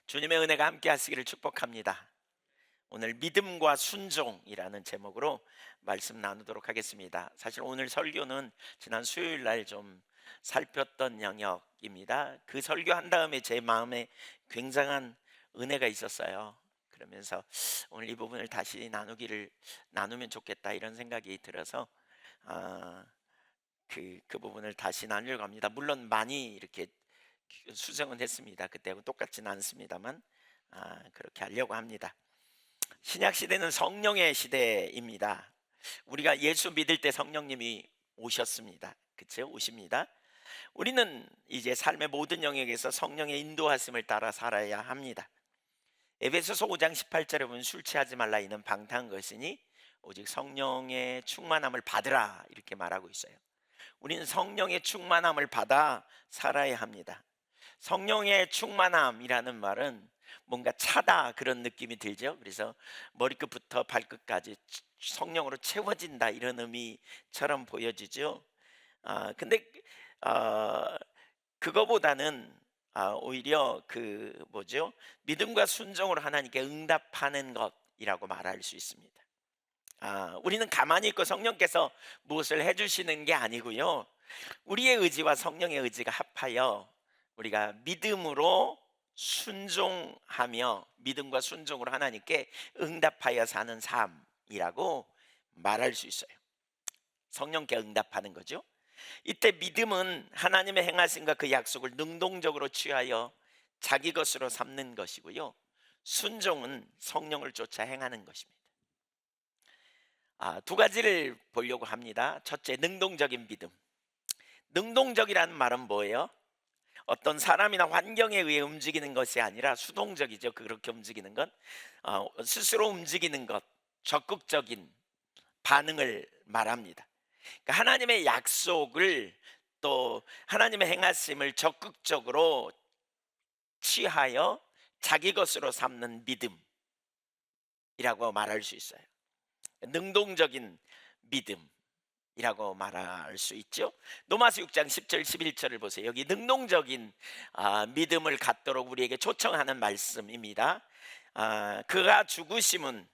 주님의 은혜가 함께 하시기를 축복합니다. 오늘 믿음과 순종이라는 제목으로 말씀 나누도록 하겠습니다. 사실 오늘 설교는 지난 수요일 날 좀 살폈던 영역입니다. 그 설교한 다음에 제 마음에 굉장한 은혜가 있었어요. 그러면서 오늘 이 부분을 다시 나누면 좋겠다 이런 생각이 들어서 아, 그 부분을 다시 나누려고 합니다. 물론 많이 이렇게 수정은 했습니다. 그때하고 똑같지는 않습니다만 그렇게 하려고 합니다. 신약 시대는 성령의 시대입니다. 우리가 예수 믿을 때 성령님이 오셨습니다. 그렇죠? 오십니다. 우리는 이제 삶의 모든 영역에서 성령의 인도하심을 따라 살아야 합니다. 에베소서 5장 18절에 보면 술 취하지 말라 이는 방탕한 것이니 오직 성령의 충만함을 받으라 이렇게 말하고 있어요. 우리는 성령의 충만함을 받아 살아야 합니다. 성령의 충만함이라는 말은 뭔가 차다 그런 느낌이 들죠. 그래서 머리끝부터 발끝까지 성령으로 채워진다 이런 의미처럼 보여지죠. 근데 어, 그거보다는 오히려 그 뭐죠? 믿음과 순종으로 하나님께 응답하는 것이라고 말할 수 있습니다. 우리는 가만히 있고 성령께서 무엇을 해주시는 게 아니고요. 우리의 의지와 성령의 의지가 합하여 우리가 믿음과 순종으로 하나님께 응답하여 사는 삶이라고 말할 수 있어요. 성령께 응답하는 거죠. 이때 믿음은 하나님의 행하심과 그 약속을 능동적으로 취하여 자기 것으로 삼는 것이고요. 순종은 성령을 쫓아 행하는 것입니다. 두 가지를 보려고 합니다. 첫째, 능동적인 믿음. 능동적이라는 말은 뭐예요? 어떤 사람이나 환경에 의해 움직이는 것이 아니라 수동적이죠. 그렇게 움직이는 것, 스스로 움직이는 것, 적극적인 반응을 말합니다. 그러니까 하나님의 약속을 또 하나님의 행하심을 적극적으로 취하여 자기 것으로 삼는 믿음이라고 말할 수 있어요. 능동적인 믿음이라고 말할 수 있죠. 로마서 6장 10절 11절을 보세요. 여기 능동적인 믿음을 갖도록 우리에게 초청하는 말씀입니다. 그가 죽으심은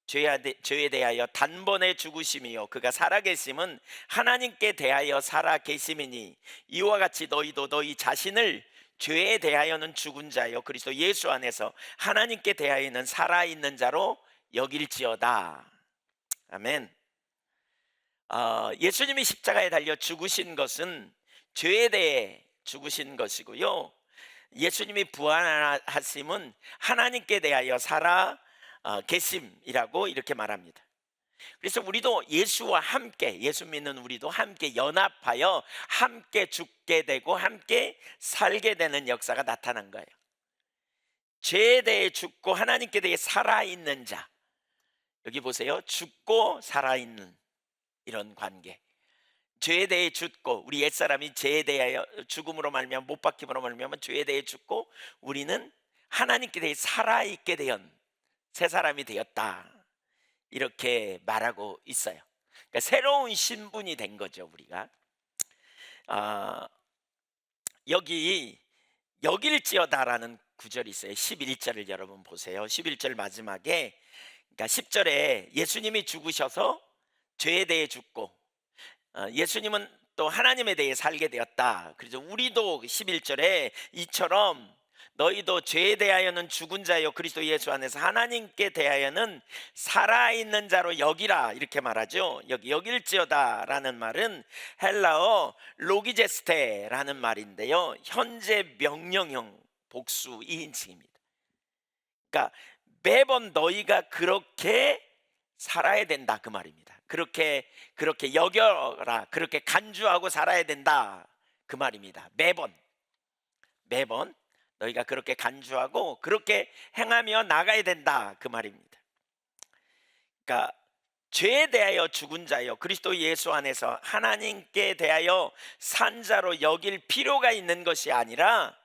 죄에 대하여 단번에 죽으심이요 그가 살아계심은 하나님께 대하여 살아계심이니 이와 같이 너희도 너희 자신을 죄에 대하여는 죽은 자요 그리스도 예수 안에서 하나님께 대하여는 살아있는 자로 여길지어다. 아멘. 예수님이 십자가에 달려 죽으신 것은 죄에 대해 죽으신 것이고요. 예수님이 부활하심은 하나님께 대하여 살아 계심이라고 이렇게 말합니다. 그래서 우리도 예수와 함께, 예수 믿는 우리도 함께 연합하여 함께 죽게 되고 함께 살게 되는 역사가 나타난 거예요. 죄에 대해 죽고 하나님께 대해 살아있는 자. 여기 보세요. 죽고 살아있는 이런 관계. 죄에 대해 죽고 우리 옛사람이 죄에 대하여 죽음으로 말미암아 못 박힘으로 말미암아 죄에 대해 죽고 우리는 하나님께 대해 살아있게 된 새 사람이 되었다 이렇게 말하고 있어요. 그러니까 새로운 신분이 된 거죠. 우리가 여기 여길지어다라는 구절이 있어요. 11절을 여러분 보세요. 11절 마지막에 그러니까 10절에 예수님이 죽으셔서 죄에 대해 죽고 예수님은 또 하나님에 대해 살게 되었다. 그래서 우리도 11절에 이처럼 너희도 죄에 대하여는 죽은 자요 그리스도 예수 안에서 하나님께 대하여는 살아있는 자로 여기라 이렇게 말하죠. 여기 여길지어다라는 말은 헬라어 로기제스테라는 말인데요. 현재 명령형 복수 2인칭입니다. 그러니까 매번 너희가 그렇게 살아야 된다 그 말입니다. 그렇게 여겨라, 그렇게 간주하고 살아야 된다 그 말입니다. 매번 너희가 그렇게 간주하고 그렇게 행하며 나가야 된다 그 말입니다. 그러니까 죄에 대하여 죽은 자요 그리스도 예수 안에서 하나님께 대하여 산 자로 여길 필요가 있는 것이 아니라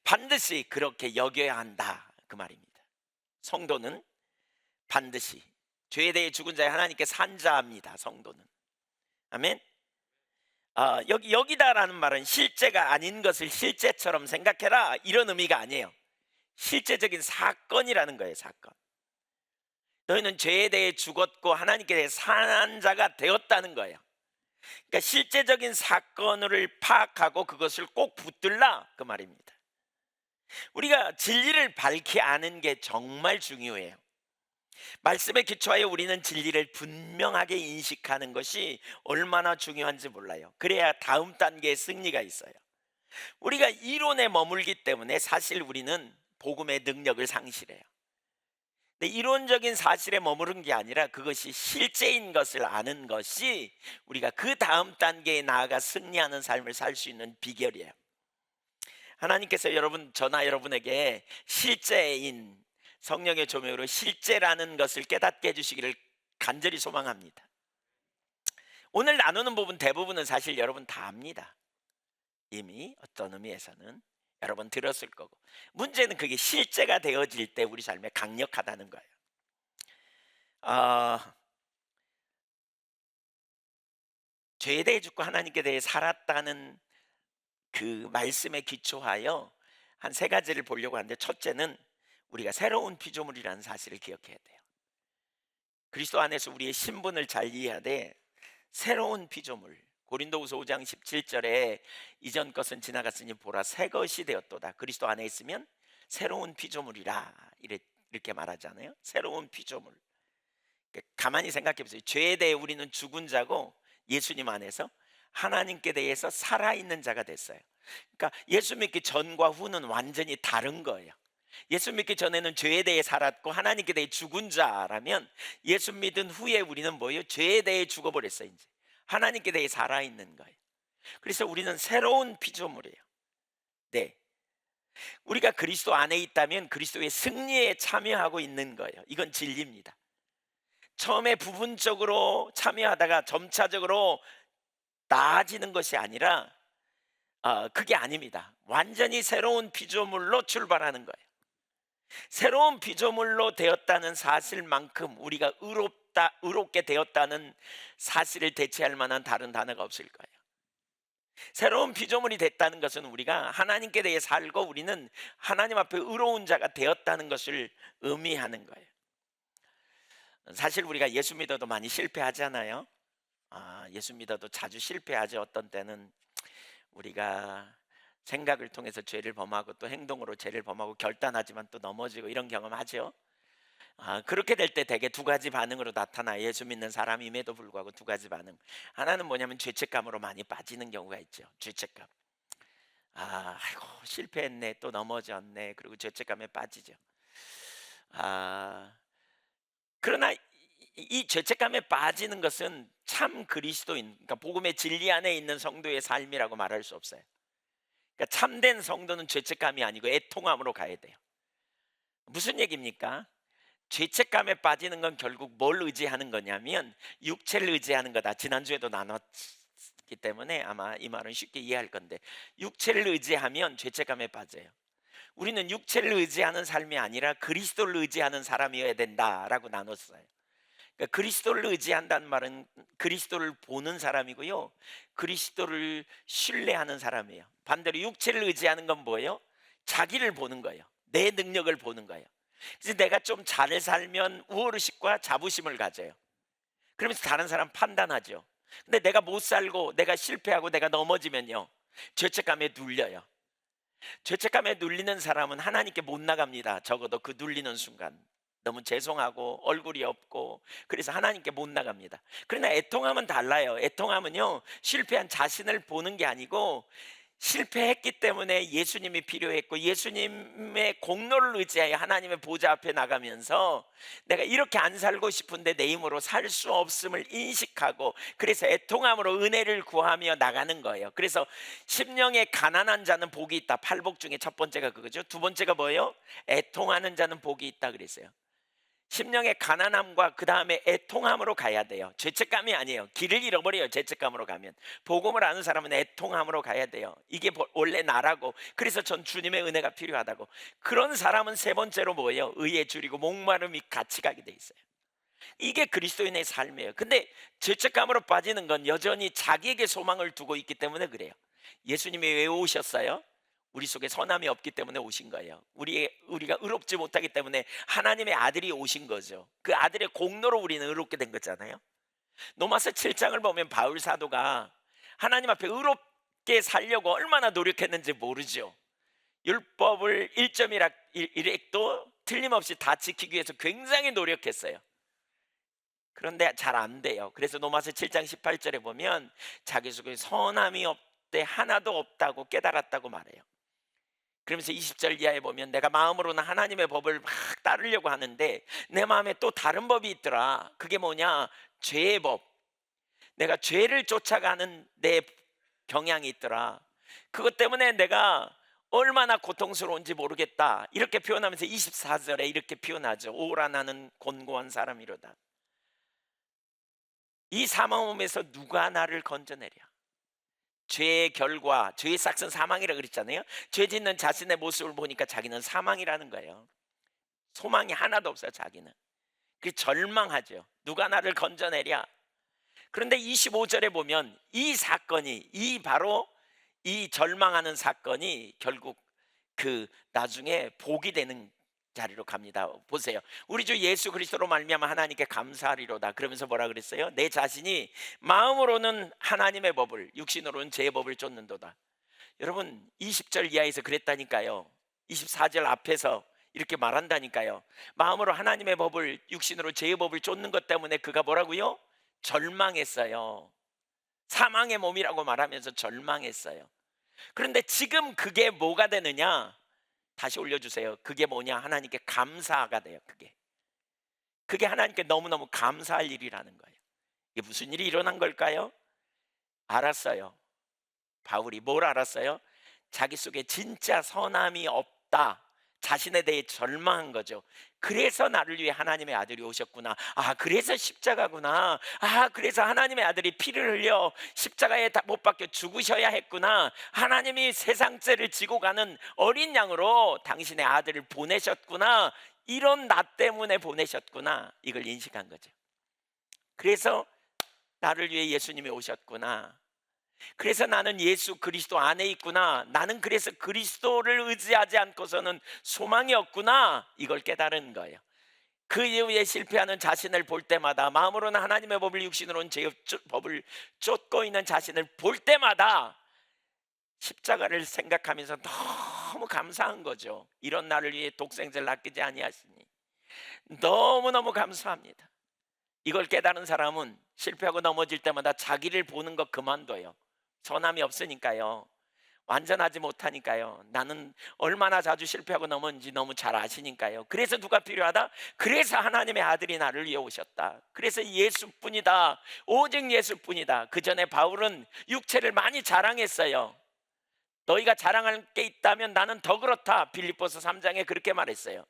반드시 그렇게 여겨야 한다 그 말입니다. 성도는 반드시 죄에 대해 죽은 자의 하나님께 산 자입니다. 성도는. 아멘. 여기다라는 말은 실제가 아닌 것을 실제처럼 생각해라 이런 의미가 아니에요. 실제적인 사건이라는 거예요. 사건. 너희는 죄에 대해 죽었고 하나님께 대해 사는 자가 되었다는 거예요. 그러니까 실제적인 사건을 파악하고 그것을 꼭 붙들라 그 말입니다. 우리가 진리를 밝히 아는 게 정말 중요해요. 말씀에 기초하여 우리는 진리를 분명하게 인식하는 것이 얼마나 중요한지 몰라요. 그래야 다음 단계의 승리가 있어요. 우리가 이론에 머물기 때문에 사실 우리는 복음의 능력을 상실해요. 근데 이론적인 사실에 머무른 게 아니라 그것이 실제인 것을 아는 것이 우리가 그 다음 단계에 나아가 승리하는 삶을 살 수 있는 비결이에요. 하나님께서 저나 여러분에게 실제인 성령의 조명으로 실제라는 것을 깨닫게 해주시기를 간절히 소망합니다. 오늘 나누는 부분 대부분은 사실 여러분 다 압니다. 이미 어떤 의미에서는 여러분 들었을 거고, 문제는 그게 실제가 되어질 때 우리 삶에 강력하다는 거예요. 죄에 대해 죽고 하나님께 대해 살았다는 그 말씀에 기초하여 한 세 가지를 보려고 하는데, 첫째는 우리가 새로운 피조물이라는 사실을 기억해야 돼요. 그리스도 안에서 우리의 신분을 잘 이해해야 돼. 새로운 피조물. 고린도후서 5장 17절에 이전 것은 지나갔으니 보라 새 것이 되었도다. 그리스도 안에 있으면 새로운 피조물이라 이렇게 말하잖아요. 새로운 피조물. 가만히 생각해 보세요. 죄에 대해 우리는 죽은 자고 예수님 안에서 하나님께 대해서 살아있는 자가 됐어요. 그러니까 예수 믿기 전과 후는 완전히 다른 거예요. 예수 믿기 전에는 죄에 대해 살았고 하나님께 대해 죽은 자라면, 예수 믿은 후에 우리는 뭐예요? 죄에 대해 죽어버렸어요. 이제 하나님께 대해 살아있는 거예요. 그래서 우리는 새로운 피조물이에요. 네, 우리가 그리스도 안에 있다면 그리스도의 승리에 참여하고 있는 거예요. 이건 진리입니다. 처음에 부분적으로 참여하다가 점차적으로 나아지는 것이 아니라 그게 아닙니다. 완전히 새로운 피조물로 출발하는 거예요. 새로운 피조물로 되었다는 사실만큼 우리가 의롭게 되었다는 사실을 대체할 만한 다른 단어가 없을 거예요. 새로운 피조물이 됐다는 것은 우리가 하나님께 대해 살고 우리는 하나님 앞에 의로운 자가 되었다는 것을 의미하는 거예요. 사실 우리가 예수 믿어도 많이 실패하잖아요. 예수 믿어도 자주 실패하죠. 어떤 때는 우리가 생각을 통해서 죄를 범하고 또 행동으로 죄를 범하고 결단하지만 또 넘어지고 이런 경험하죠. 그렇게 될 때 대개 두 가지 반응으로 나타나. 예수 믿는 사람임에도 불구하고 두 가지 반응. 하나는 뭐냐면 죄책감으로 많이 빠지는 경우가 있죠. 죄책감. 아이고 실패했네, 또 넘어졌네, 그리고 죄책감에 빠지죠. 그러나 이 죄책감에 빠지는 것은 참 그리스도인, 그러니까 복음의 진리 안에 있는 성도의 삶이라고 말할 수 없어요. 그러니까 참된 성도는 죄책감이 아니고 애통함으로 가야 돼요. 무슨 얘기입니까? 죄책감에 빠지는 건 결국 뭘 의지하는 거냐면 육체를 의지하는 거다. 지난주에도 나눴기 때문에 아마 이 말은 쉽게 이해할 건데, 육체를 의지하면 죄책감에 빠져요. 우리는 육체를 의지하는 삶이 아니라 그리스도를 의지하는 사람이어야 된다라고 나눴어요. 그러니까 그리스도를 의지한다는 말은 그리스도를 보는 사람이고요, 그리스도를 신뢰하는 사람이에요. 반대로 육체를 의지하는 건 뭐예요? 자기를 보는 거예요. 내 능력을 보는 거예요. 그래서 내가 좀 잘 살면 우월의식과 자부심을 가져요. 그러면서 다른 사람 판단하죠. 근데 내가 못 살고 내가 실패하고 내가 넘어지면요, 죄책감에 눌려요. 죄책감에 눌리는 사람은 하나님께 못 나갑니다. 적어도 그 눌리는 순간 너무 죄송하고 얼굴이 없고, 그래서 하나님께 못 나갑니다. 그러나 애통함은 달라요. 애통함은요, 실패한 자신을 보는 게 아니고 실패했기 때문에 예수님이 필요했고 예수님의 공로를 의지하여 하나님의 보좌 앞에 나가면서 내가 이렇게 안 살고 싶은데 내 힘으로 살 수 없음을 인식하고, 그래서 애통함으로 은혜를 구하며 나가는 거예요. 그래서 심령에 가난한 자는 복이 있다. 팔복 중에 첫 번째가 그거죠. 두 번째가 뭐예요? 애통하는 자는 복이 있다 그랬어요. 심령의 가난함과 그 다음에 애통함으로 가야 돼요. 죄책감이 아니에요. 길을 잃어버려요. 죄책감으로 가면. 복음을 아는 사람은 애통함으로 가야 돼요. 이게 원래 나라고, 그래서 전 주님의 은혜가 필요하다고. 그런 사람은 세 번째로 뭐예요? 의에 줄이고 목마름이 같이 가게 돼 있어요. 이게 그리스도인의 삶이에요. 근데 죄책감으로 빠지는 건 여전히 자기에게 소망을 두고 있기 때문에 그래요. 예수님이 왜 오셨어요? 우리 속에 선함이 없기 때문에 오신 거예요. 우리가 의롭지 못하기 때문에 하나님의 아들이 오신 거죠. 그 아들의 공로로 우리는 의롭게 된 거잖아요. 로마서 7장을 보면 바울 사도가 하나님 앞에 의롭게 살려고 얼마나 노력했는지 모르죠. 율법을 1.1획도 틀림없이 다 지키기 위해서 굉장히 노력했어요. 그런데 잘 안 돼요. 그래서 로마서 7장 18절에 보면 자기 속에 선함이 없대 하나도 없다고 깨달았다고 말해요. 그러면서 20절 이하에 보면 내가 마음으로는 하나님의 법을 막 따르려고 하는데 내 마음에 또 다른 법이 있더라. 그게 뭐냐? 죄의 법. 내가 죄를 쫓아가는 내 경향이 있더라. 그것 때문에 내가 얼마나 고통스러운지 모르겠다. 이렇게 표현하면서 24절에 이렇게 표현하죠. 오라 나는 곤고한 사람이로다. 이 사망 몸에서 누가 나를 건져내랴. 죄의 결과, 죄의 싹은 사망이라 그랬잖아요. 죄 짓는 자신의 모습을 보니까 자기는 사망이라는 거예요. 소망이 하나도 없어요. 자기는. 그 절망하죠. 누가 나를 건져내랴. 그런데 25절에 보면 이 사건이 바로 이 절망하는 사건이 결국 그 나중에 복이 되는 자리로 갑니다. 보세요. 우리 주 예수 그리스도로 말미암아 하나님께 감사하리로다. 그러면서 뭐라 그랬어요? 내 자신이 마음으로는 하나님의 법을, 육신으로는 제 법을 쫓는도다. 여러분 20절 이하에서 그랬다니까요. 24절 앞에서 이렇게 말한다니까요. 마음으로 하나님의 법을, 육신으로 제 법을 쫓는 것 때문에 그가 뭐라고요? 절망했어요. 사망의 몸이라고 말하면서 절망했어요. 그런데 지금 그게 뭐가 되느냐? 다시 올려주세요. 그게 뭐냐? 하나님께 감사가 돼요. 그게 하나님께 너무너무 감사할 일이라는 거예요. 이게 무슨 일이 일어난 걸까요? 알았어요. 바울이 뭘 알았어요? 자기 속에 진짜 선함이 없다. 자신에 대해 절망한 거죠. 그래서 나를 위해 하나님의 아들이 오셨구나. 아, 그래서 십자가구나. 아, 그래서 하나님의 아들이 피를 흘려 십자가에 못 박혀 죽으셔야 했구나. 하나님이 세상 죄를 지고 가는 어린 양으로 당신의 아들을 보내셨구나. 이런 나 때문에 보내셨구나. 이걸 인식한 거죠. 그래서 나를 위해 예수님이 오셨구나. 그래서 나는 예수 그리스도 안에 있구나. 나는 그래서 그리스도를 의지하지 않고서는 소망이 없구나. 이걸 깨달은 거예요. 그 이후에 실패하는 자신을 볼 때마다, 마음으로는 하나님의 법을, 육신으로는 제 법을 쫓고 있는 자신을 볼 때마다 십자가를 생각하면서 너무 감사한 거죠. 이런 나를 위해 독생자를 아끼지 아니하시니 너무너무 감사합니다. 이걸 깨달은 사람은 실패하고 넘어질 때마다 자기를 보는 거 그만둬요. 선함이 없으니까요. 완전하지 못하니까요. 나는 얼마나 자주 실패하고 넘었는지 너무 잘 아시니까요. 그래서 누가 필요하다? 그래서 하나님의 아들이 나를 위해 오셨다. 그래서 예수뿐이다. 오직 예수뿐이다. 그 전에 바울은 육체를 많이 자랑했어요. 너희가 자랑할 게 있다면 나는 더 그렇다. 빌립보서 3장에 그렇게 말했어요.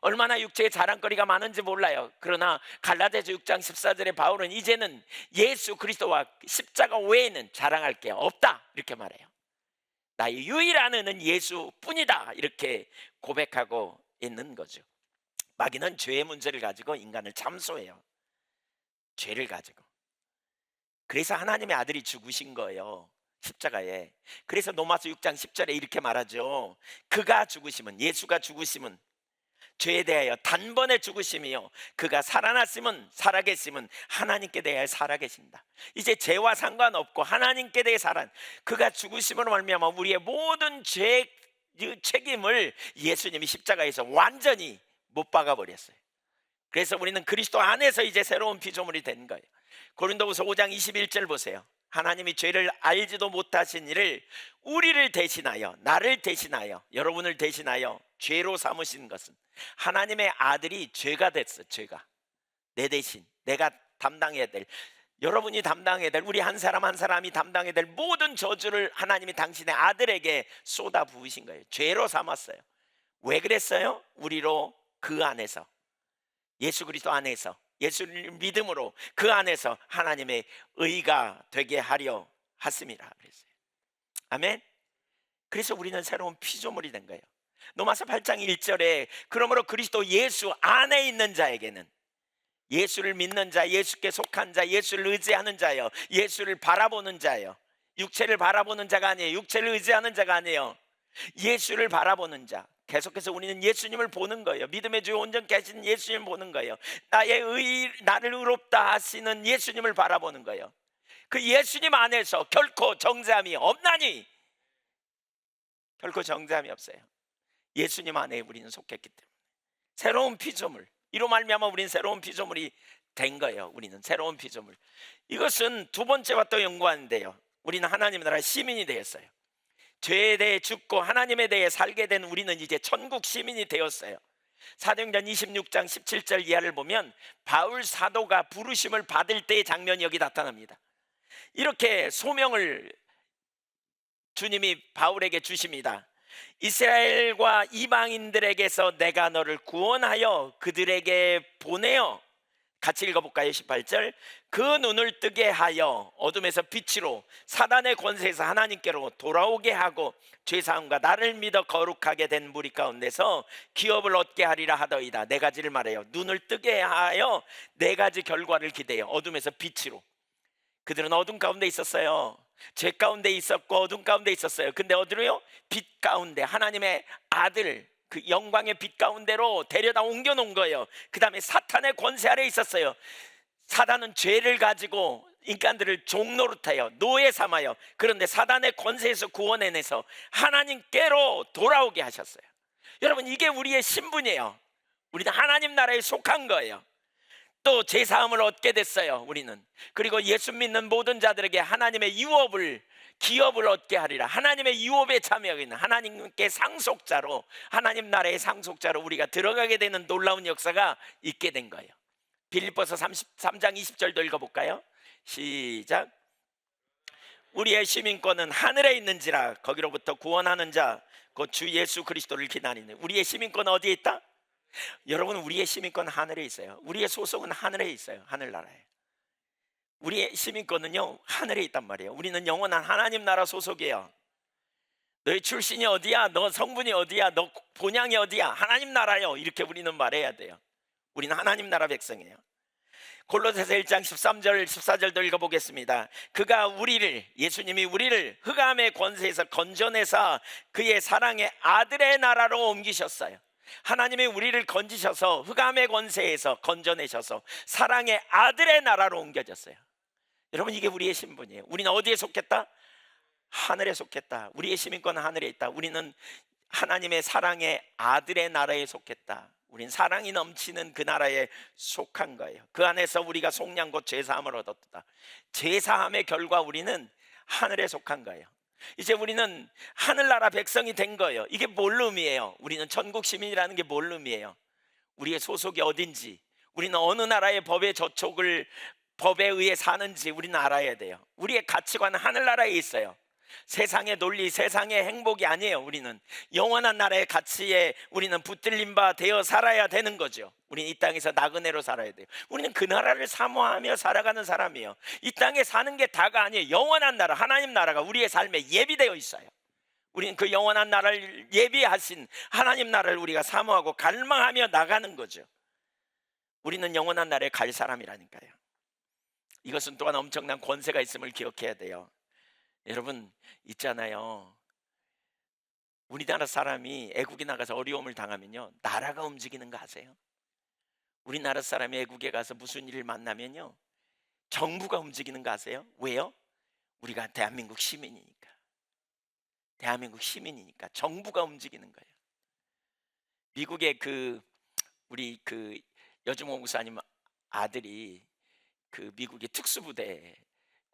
얼마나 육체의 자랑거리가 많은지 몰라요. 그러나 갈라디아서 6장 14절에 바울은 이제는 예수 그리스도와 십자가 외에는 자랑할 게 없다 이렇게 말해요. 나의 유일한 은은 예수뿐이다 이렇게 고백하고 있는 거죠. 마귀는 죄의 문제를 가지고 인간을 참소해요. 죄를 가지고. 그래서 하나님의 아들이 죽으신 거예요. 십자가에. 그래서 로마서 6장 10절에 이렇게 말하죠. 그가 죽으심은, 예수가 죽으심은 죄에 대하여 단번에 죽으심이요 그가 살아났음은, 살아계심은 하나님께 대하여 살아계신다. 이제 죄와 상관없고 하나님께 대해 살아, 그가 죽으심으로 말미암아 우리의 모든 죄 책임을 예수님이 십자가에서 완전히 못 박아버렸어요. 그래서 우리는 그리스도 안에서 이제 새로운 피조물이 된 거예요. 고린도후서 5장 21절 보세요. 하나님이 죄를 알지도 못하신 이를 우리를 대신하여, 나를 대신하여, 여러분을 대신하여 죄로 삼으신 것은 하나님의 아들이 죄가 됐어. 죄가 내 대신, 내가 담당해야 될, 여러분이 담당해야 될, 우리 한 사람 한 사람이 담당해야 될 모든 저주를 하나님이 당신의 아들에게 쏟아 부으신 거예요. 죄로 삼았어요. 왜 그랬어요? 우리로 그 안에서, 예수 그리스도 안에서, 예수를 믿음으로 그 안에서 하나님의 의가 되게 하려 하심이라 그랬어요. 아멘. 그래서 우리는 새로운 피조물이 된 거예요. 로마서 8장 1절에 그러므로 그리스도 예수 안에 있는 자에게는, 예수를 믿는 자, 예수께 속한 자, 예수를 의지하는 자요, 예수를 바라보는 자요, 육체를 바라보는 자가 아니에요. 육체를 의지하는 자가 아니에요. 예수를 바라보는 자. 계속해서 우리는 예수님을 보는 거예요. 믿음의 주 온전 계신 예수님을 보는 거예요. 나를 의롭다 하시는 예수님을 바라보는 거예요. 그 예수님 안에서 결코 정죄함이 없나니, 결코 정죄함이 없어요. 예수님 안에 우리는 속했기 때문에 새로운 피조물, 이로 말미암아 우리는 새로운 피조물이 된 거예요. 우리는 새로운 피조물. 이것은 두 번째와 또 연관인데요, 우리는 하나님 나라의 시민이 되었어요. 죄에 대해 죽고 하나님에 대해 살게 된 우리는 이제 천국 시민이 되었어요. 사도행전 26장 17절 이하를 보면 바울 사도가 부르심을 받을 때의 장면이 여기 나타납니다. 이렇게 소명을 주님이 바울에게 주십니다. 이스라엘과 이방인들에게서 내가 너를 구원하여 그들에게 보내어, 같이 읽어볼까요? 18절. 그 눈을 뜨게 하여 어둠에서 빛으로 사단의 권세에서 하나님께로 돌아오게 하고 죄사함과 나를 믿어 거룩하게 된 무리 가운데서 기업을 얻게 하리라 하더이다. 네 가지를 말해요. 눈을 뜨게 하여 네 가지 결과를 기대요. 어둠에서 빛으로. 그들은 어둠 가운데 있었어요. 죄 가운데 있었고 어둠 가운데 있었어요. 근데 어디로요? 빛 가운데, 하나님의 아들 그 영광의 빛 가운데로 데려다 옮겨 놓은 거예요. 그 다음에 사탄의 권세 아래 있었어요. 사단은 죄를 가지고 인간들을 종노릇해요. 노예 삼아요. 그런데 사단의 권세에서 구원해내서 하나님께로 돌아오게 하셨어요. 여러분, 이게 우리의 신분이에요. 우리는 하나님 나라에 속한 거예요. 또 제사함을 얻게 됐어요, 우리는. 그리고 예수 믿는 모든 자들에게 하나님의 유업을, 기업을 얻게 하리라. 하나님의 유업에 참여하고 있는 하나님께 상속자로, 하나님 나라의 상속자로 우리가 들어가게 되는 놀라운 역사가 있게 된 거예요. 빌립보서 33장 20절도 읽어볼까요? 시작. 우리의 시민권은 하늘에 있는지라 거기로부터 구원하는 자 곧 주 예수 그리스도를 기다리는. 우리의 시민권은 어디에 있다? 여러분, 우리의 시민권은 하늘에 있어요. 우리의 소속은 하늘에 있어요. 하늘나라에. 우리의 시민권은요, 하늘에 있단 말이에요. 우리는 영원한 하나님 나라 소속이에요. 너의 출신이 어디야? 너 성분이 어디야? 너 본향이 어디야? 하나님 나라요. 이렇게 우리는 말해야 돼요. 우리는 하나님 나라 백성이에요. 골로새서 1장 13절 14절도 읽어보겠습니다. 그가 우리를, 예수님이 우리를 흑암의 권세에서 건져내사 그의 사랑의 아들의 나라로 옮기셨어요. 하나님이 우리를 건지셔서 흑암의 권세에서 건져내셔서 사랑의 아들의 나라로 옮겨졌어요. 여러분, 이게 우리의 신분이에요. 우리는 어디에 속했다? 하늘에 속했다. 우리의 시민권은 하늘에 있다. 우리는 하나님의 사랑의 아들의 나라에 속했다. 우린 사랑이 넘치는 그 나라에 속한 거예요. 그 안에서 우리가 속량 곧 죄사함을 얻었다. 죄사함의 결과 우리는 하늘에 속한 거예요. 이제 우리는 하늘나라 백성이 된 거예요. 이게 뭘 의미해요? 우리는 천국 시민이라는 게 뭘 의미해요? 우리의 소속이 어딘지, 우리는 어느 나라의 법의 저촉을, 법에 의해 사는지 우리는 알아야 돼요. 우리의 가치관은 하늘나라에 있어요. 세상의 논리, 세상의 행복이 아니에요. 우리는 영원한 나라의 가치에 우리는 붙들린 바 되어 살아야 되는 거죠. 우리는 이 땅에서 나그네로 살아야 돼요. 우리는 그 나라를 사모하며 살아가는 사람이에요. 이 땅에 사는 게 다가 아니에요. 영원한 나라, 하나님 나라가 우리의 삶에 예비되어 있어요. 우리는 그 영원한 나라를 예비하신 하나님 나라를 우리가 사모하고 갈망하며 나가는 거죠. 우리는 영원한 나라에 갈 사람이라니까요. 이것은 또한 엄청난 권세가 있음을 기억해야 돼요. 여러분, 있잖아요, 우리나라 사람이 애국에 나가서 어려움을 당하면요, 나라가 움직이는 거 아세요? 우리나라 사람이 애국에 가서 무슨 일을 만나면요, 정부가 움직이는 거 아세요? 왜요? 우리가 대한민국 시민이니까. 대한민국 시민이니까 정부가 움직이는 거예요. 미국의 우리 여주모 목사님 아들이 미국의 특수부대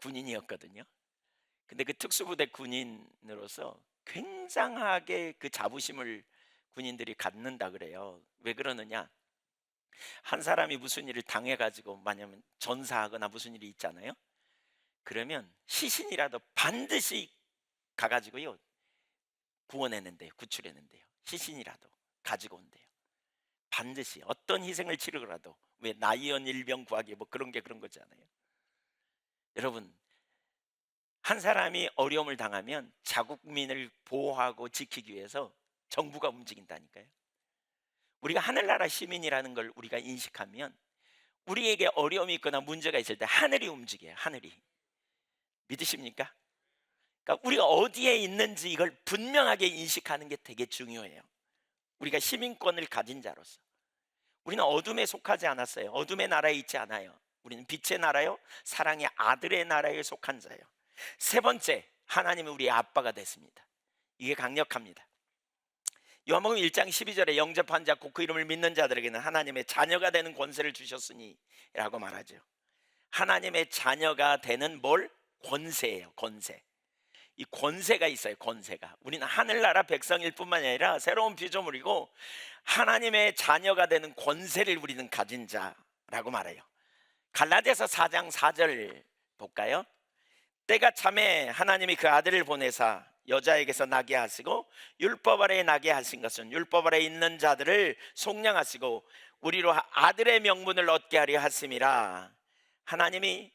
군인이었거든요. 근데 그 특수부대 군인으로서 굉장하게 그 자부심을 군인들이 갖는다 그래요. 왜 그러느냐? 한 사람이 무슨 일을 당해가지고 만약에 전사하거나 무슨 일이 있잖아요. 그러면 시신이라도 반드시 가가지고요, 구원했는데요, 구출했는데요. 시신이라도 가지고 온대요. 반드시 어떤 희생을 치르더라도. 왜? 나이언 일병 구하기 뭐 그런 거잖아요. 여러분, 한 사람이 어려움을 당하면 자국민을 보호하고 지키기 위해서 정부가 움직인다니까요. 우리가 하늘나라 시민이라는 걸 우리가 인식하면 우리에게 어려움이 있거나 문제가 있을 때 하늘이 움직여요. 하늘이. 믿으십니까? 그러니까 우리가 어디에 있는지 이걸 분명하게 인식하는 게 되게 중요해요. 우리가 시민권을 가진 자로서 우리는 어둠에 속하지 않았어요. 어둠의 나라에 있지 않아요. 우리는 빛의 나라요, 사랑의 아들의 나라에 속한 자예요. 세 번째, 하나님은 우리의 아빠가 됐습니다. 이게 강력합니다. 요한복음 1장 12절에 영접한 자 곧 그 이름을 믿는 자들에게는 하나님의 자녀가 되는 권세를 주셨으니 라고 말하죠. 하나님의 자녀가 되는 뭘? 권세예요. 권세. 이 권세가 있어요. 권세가. 우리는 하늘나라 백성일 뿐만 아니라 새로운 피조물이고 하나님의 자녀가 되는 권세를 우리는 가진 자라고 말해요. 갈라디아서 4장 4절 볼까요? 때가 참에 하나님이 그 아들을 보내사 여자에게서 나게 하시고 율법 아래에 나게 하신 것은 율법 아래에 있는 자들을 속량하시고 우리로 아들의 명분을 얻게 하려 하심이라. 하나님이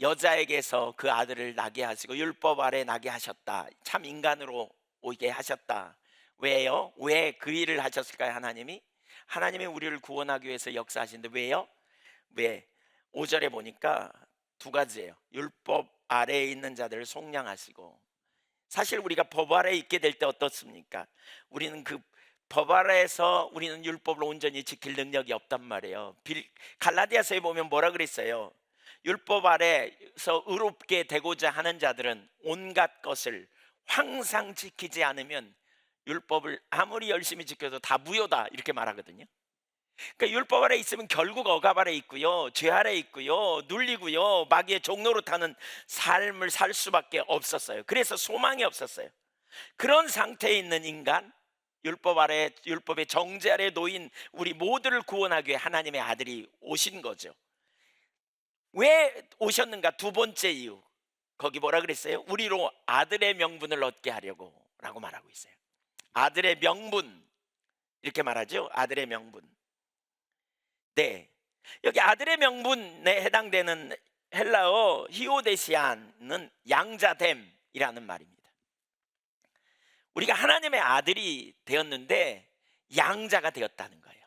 여자에게서 그 아들을 나게 하시고 율법 아래 나게 하셨다. 참 인간으로 오게 하셨다. 왜요? 왜 그 일을 하셨을까요? 하나님이 우리를 구원하기 위해서 역사하시는데 왜요? 왜? 5절에 보니까 두 가지예요. 율법 아래에 있는 자들을 속량하시고, 사실 우리가 법 아래에 있게 될 때 어떻습니까? 우리는 그 법 아래에서 우리는 율법을 온전히 지킬 능력이 없단 말이에요. 갈라디아서에 보면 뭐라 그랬어요? 율법 아래서 의롭게 되고자 하는 자들은 온갖 것을 항상 지키지 않으면 율법을 아무리 열심히 지켜도 다 무효다, 이렇게 말하거든요. 그러니까 율법 아래 있으면 결국 억압 아래 있고요, 죄 아래 있고요, 눌리고요, 마귀의 종로로 타는 삶을 살 수밖에 없었어요. 그래서 소망이 없었어요. 그런 상태에 있는 인간, 율법 아래, 율법의 정죄 아래 놓인 우리 모두를 구원하기 위해 하나님의 아들이 오신 거죠. 왜 오셨는가? 두 번째 이유, 거기 뭐라 그랬어요? 우리로 아들의 명분을 얻게 하려고 라고 말하고 있어요. 아들의 명분, 이렇게 말하죠. 아들의 명분. 네, 여기 아들의 명분에 해당되는 헬라어 히오데시안은 양자됨이라는 말입니다. 우리가 하나님의 아들이 되었는데 양자가 되었다는 거예요.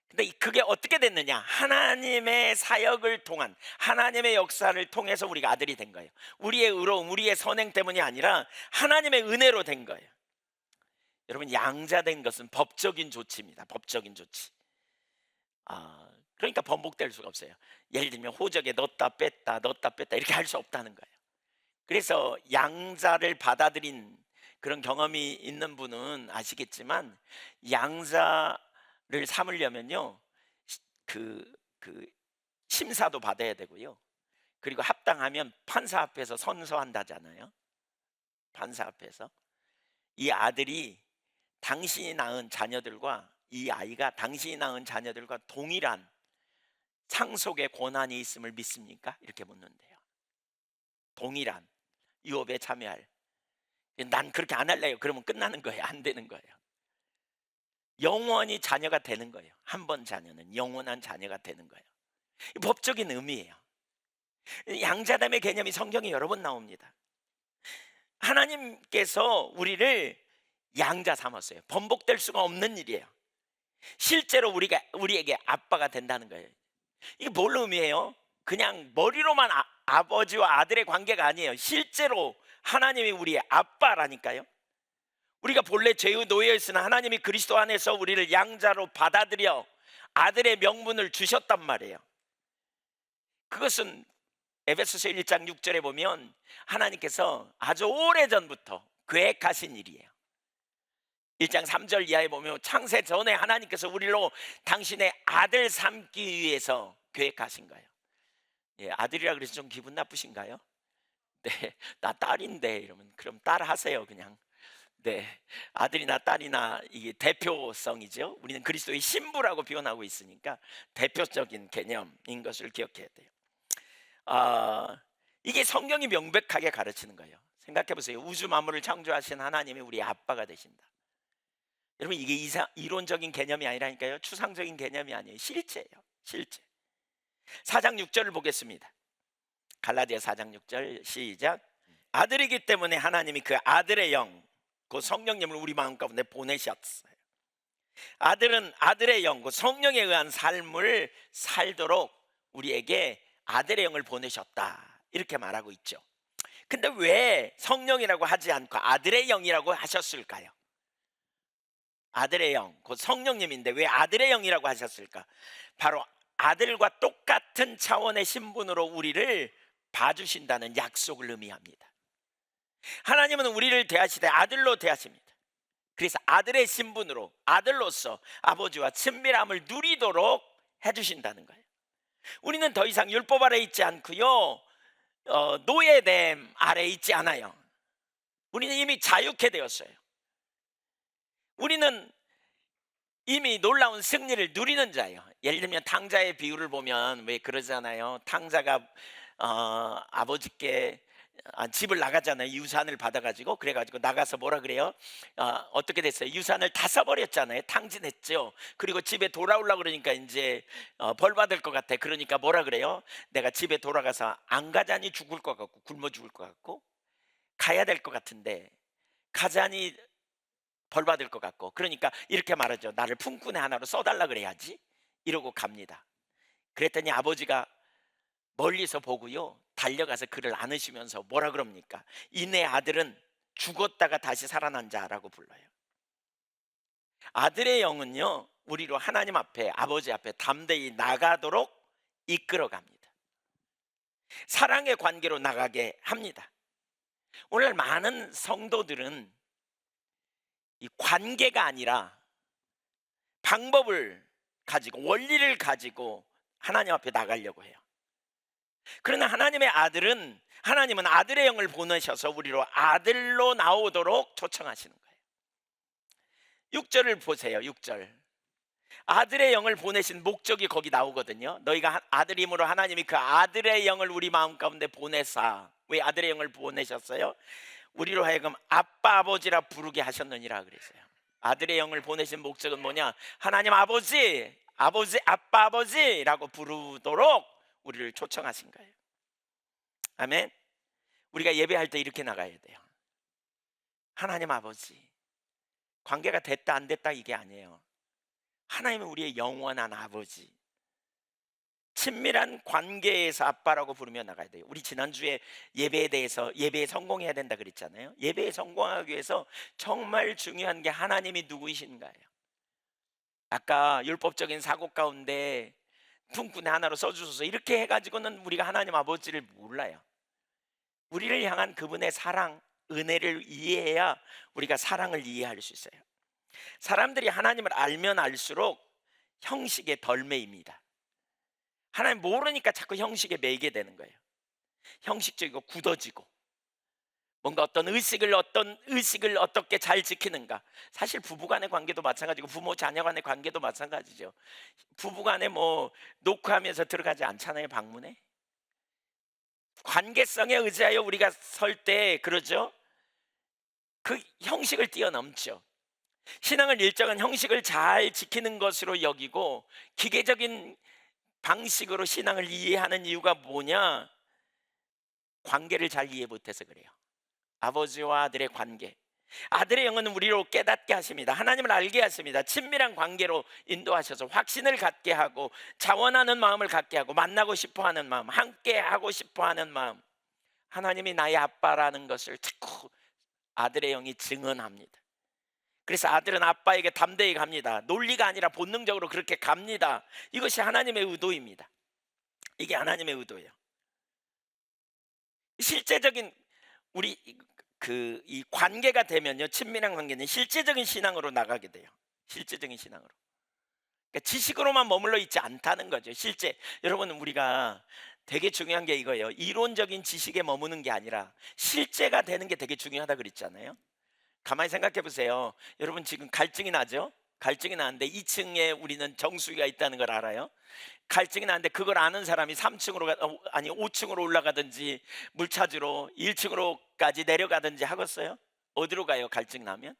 근데 그게 어떻게 됐느냐? 하나님의 사역을 통한, 하나님의 역사를 통해서 우리가 아들이 된 거예요. 우리의 의로움, 우리의 선행 때문이 아니라 하나님의 은혜로 된 거예요. 여러분, 양자된 것은 법적인 조치입니다. 법적인 조치. 그러니까 번복될 수가 없어요. 예를 들면 호적에 넣었다 뺐다 이렇게 할 수 없다는 거예요. 그래서 양자를 받아들인 그런 경험이 있는 분은 아시겠지만, 양자를 삼으려면요, 그 심사도 받아야 되고요, 그리고 합당하면 판사 앞에서 선서한다잖아요. 판사 앞에서 이 아들이 당신이 낳은 자녀들과, 이 아이가 당신이 낳은 자녀들과 동일한 상속의 권한이 있음을 믿습니까? 이렇게 묻는데요. 동일한 유업에 참여할. 난 그렇게 안 할래요. 그러면 끝나는 거예요. 안 되는 거예요. 영원히 자녀가 되는 거예요. 한 번 자녀는 영원한 자녀가 되는 거예요. 법적인 의미예요. 양자됨의 개념이 성경에 여러 번 나옵니다. 하나님께서 우리를 양자 삼았어요. 번복될 수가 없는 일이에요. 실제로 우리에게 아빠가 된다는 거예요. 이게 뭘 의미해요? 그냥 머리로만 아버지와 아들의 관계가 아니에요. 실제로 하나님이 우리의 아빠라니까요. 우리가 본래 죄의 노예였으나 하나님이 그리스도 안에서 우리를 양자로 받아들여 아들의 명분을 주셨단 말이에요. 그것은 에베소서 1장 6절에 보면 하나님께서 아주 오래전부터 계획하신 일이에요. 1장 3절 이하에 보면 창세 전에 하나님께서 우리로 당신의 아들 삼기 위해서 계획하신 거예요. 예, 아들이라 그래서 좀 기분 나쁘신가요? 네, 나 딸인데 이러면 그럼 딸 하세요 그냥. 네, 아들이나 딸이나 이게 대표성이죠. 우리는 그리스도의 신부라고 표현하고 있으니까 대표적인 개념인 것을 기억해야 돼요. 이게 성경이 명백하게 가르치는 거예요. 생각해 보세요. 우주 만물을 창조하신 하나님이 우리 아빠가 되신다. 여러분, 이게 이론적인 개념이 아니라니까요. 추상적인 개념이 아니에요. 실제예요. 실제. 4장 6절을 보겠습니다. 갈라디아 4장 6절 시작. 아들이기 때문에 하나님이 그 아들의 영, 그 성령님을 우리 마음 가운데 보내셨어요. 아들은 아들의 영, 그 성령에 의한 삶을 살도록 우리에게 아들의 영을 보내셨다, 이렇게 말하고 있죠. 근데 왜 성령이라고 하지 않고 아들의 영이라고 하셨을까요? 아들의 영, 곧 성령님인데 왜 아들의 영이라고 하셨을까? 바로 아들과 똑같은 차원의 신분으로 우리를 봐주신다는 약속을 의미합니다. 하나님은 우리를 대하시되 아들로 대하십니다. 그래서 아들의 신분으로 아들로서 아버지와 친밀함을 누리도록 해주신다는 거예요. 우리는 더 이상 율법 아래 있지 않고요, 노예됨 아래 있지 않아요. 우리는 이미 자유케 되었어요. 우리는 이미 놀라운 승리를 누리는 자예요. 예를 들면 탕자의 비유를 보면 왜 그러잖아요. 탕자가 아버지께 집을 나가잖아요. 유산을 받아가지고. 그래가지고 나가서 뭐라 그래요? 어떻게 됐어요? 유산을 다 써버렸잖아요. 탕진했죠. 그리고 집에 돌아오려고 그러니까 이제 벌 받을 것 같아. 그러니까 뭐라 그래요? 내가 집에 돌아가서 안 가자니 죽을 것 같고 굶어 죽을 것 같고 가야 될 것 같은데 가자니 벌 받을 것 같고, 그러니까 이렇게 말하죠. 나를 품꾼의 하나로 써달라 그래야지. 이러고 갑니다. 그랬더니 아버지가 멀리서 보고요, 달려가서 그를 안으시면서 뭐라 그럽니까? 이내 아들은 죽었다가 다시 살아난 자라고 불러요. 아들의 영은요, 우리로 하나님 앞에, 아버지 앞에 담대히 나가도록 이끌어갑니다. 사랑의 관계로 나가게 합니다. 오늘 많은 성도들은 이 관계가 아니라 방법을 가지고, 원리를 가지고 하나님 앞에 나가려고 해요. 그러나 하나님은 아들의 영을 보내셔서 우리로 아들로 나오도록 초청하시는 거예요. 6절을 보세요. 6절. 아들의 영을 보내신 목적이 거기 나오거든요. 너희가 아들임으로 하나님이 그 아들의 영을 우리 마음 가운데 보내사. 왜 아들의 영을 보내셨어요? 우리로 하여금 아빠 아버지라 부르게 하셨느니라 그랬어요. 아들의 영을 보내신 목적은 뭐냐? 하나님 아버지, 아빠 아버지라고 부르도록 우리를 초청하신 거예요. 아멘. 우리가 예배할 때 이렇게 나가야 돼요. 하나님 아버지. 관계가 됐다 안 됐다 이게 아니에요. 하나님은 우리의 영원한 아버지, 친밀한 관계에서 아빠라고 부르며 나가야 돼요. 우리 지난주에 예배에 대해서, 예배에 성공해야 된다 그랬잖아요. 예배에 성공하기 위해서 정말 중요한 게 하나님이 누구이신가요? 아까 율법적인 사고 가운데 품꾼의 하나로 써주셔서 이렇게 해가지고는 우리가 하나님 아버지를 몰라요. 우리를 향한 그분의 사랑, 은혜를 이해해야 우리가 사랑을 이해할 수 있어요. 사람들이 하나님을 알면 알수록 형식에 덜 매입니다. 하나님 모르니까 자꾸 형식에 매이게 되는 거예요. 형식적이고 굳어지고, 뭔가 어떤 의식을 어떻게 잘 지키는가. 사실 부부간의 관계도 마찬가지고 부모 자녀 간의 관계도 마찬가지죠. 부부간에 뭐 녹화하면서 들어가지 않잖아요. 방문에 관계성에 의지하여 우리가 설 때 그러죠. 그 형식을 뛰어넘죠. 신앙을 일정한 형식을 잘 지키는 것으로 여기고 기계적인 방식으로 신앙을 이해하는 이유가 뭐냐? 관계를 잘 이해 못해서 그래요. 아버지와 아들의 관계. 아들의 영은 우리로 깨닫게 하십니다. 하나님을 알게 하십니다. 친밀한 관계로 인도하셔서 확신을 갖게 하고, 자원하는 마음을 갖게 하고, 만나고 싶어하는 마음, 함께 하고 싶어하는 마음. 하나님이 나의 아빠라는 것을 자꾸 아들의 영이 증언합니다. 그래서 아들은 아빠에게 담대히 갑니다. 논리가 아니라 본능적으로 그렇게 갑니다. 이것이 하나님의 의도입니다. 이게 하나님의 의도예요. 실제적인 우리 이 관계가 되면요, 친밀한 관계는 실제적인 신앙으로 나가게 돼요. 실제적인 신앙으로. 그러니까 지식으로만 머물러 있지 않다는 거죠. 실제 여러분, 우리가 되게 중요한 게 이거예요. 이론적인 지식에 머무는 게 아니라 실제가 되는 게 되게 중요하다 그랬잖아요. 가만히 생각해 보세요. 여러분 지금 갈증이 나죠? 갈증이 나는데 2층에 우리는 정수기가 있다는 걸 알아요. 갈증이 나는데 그걸 아는 사람이 5층으로 올라가든지 물 찾으러 1층으로까지 내려가든지 하겠어요? 어디로 가요? 갈증 나면?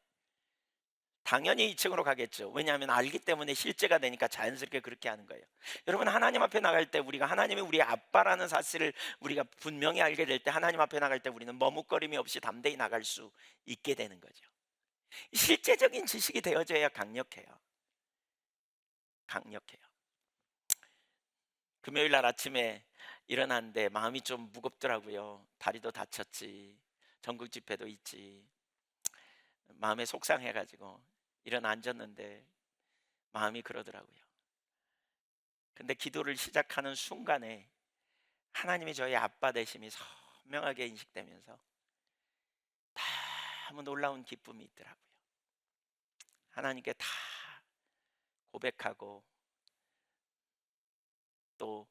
당연히 2층으로 가겠죠. 왜냐하면 알기 때문에 실제가 되니까 자연스럽게 그렇게 하는 거예요. 여러분, 하나님 앞에 나갈 때 우리가 하나님이 우리의 아빠라는 사실을 우리가 분명히 알게 될 때, 하나님 앞에 나갈 때 우리는 머뭇거림이 없이 담대히 나갈 수 있게 되는 거죠. 실제적인 지식이 되어져야 강력해요. 금요일 날 아침에 일어났는데 마음이 좀 무겁더라고요. 다리도 다쳤지, 전국 집회도 있지, 마음에 속상해가지고 일어나 앉았는데 마음이 그러더라고요. 근데 기도를 시작하는 순간에 하나님이 저희 아빠 되심이 선명하게 인식되면서 너무 놀라운 기쁨이 있더라고요. 하나님께 다 고백하고, 또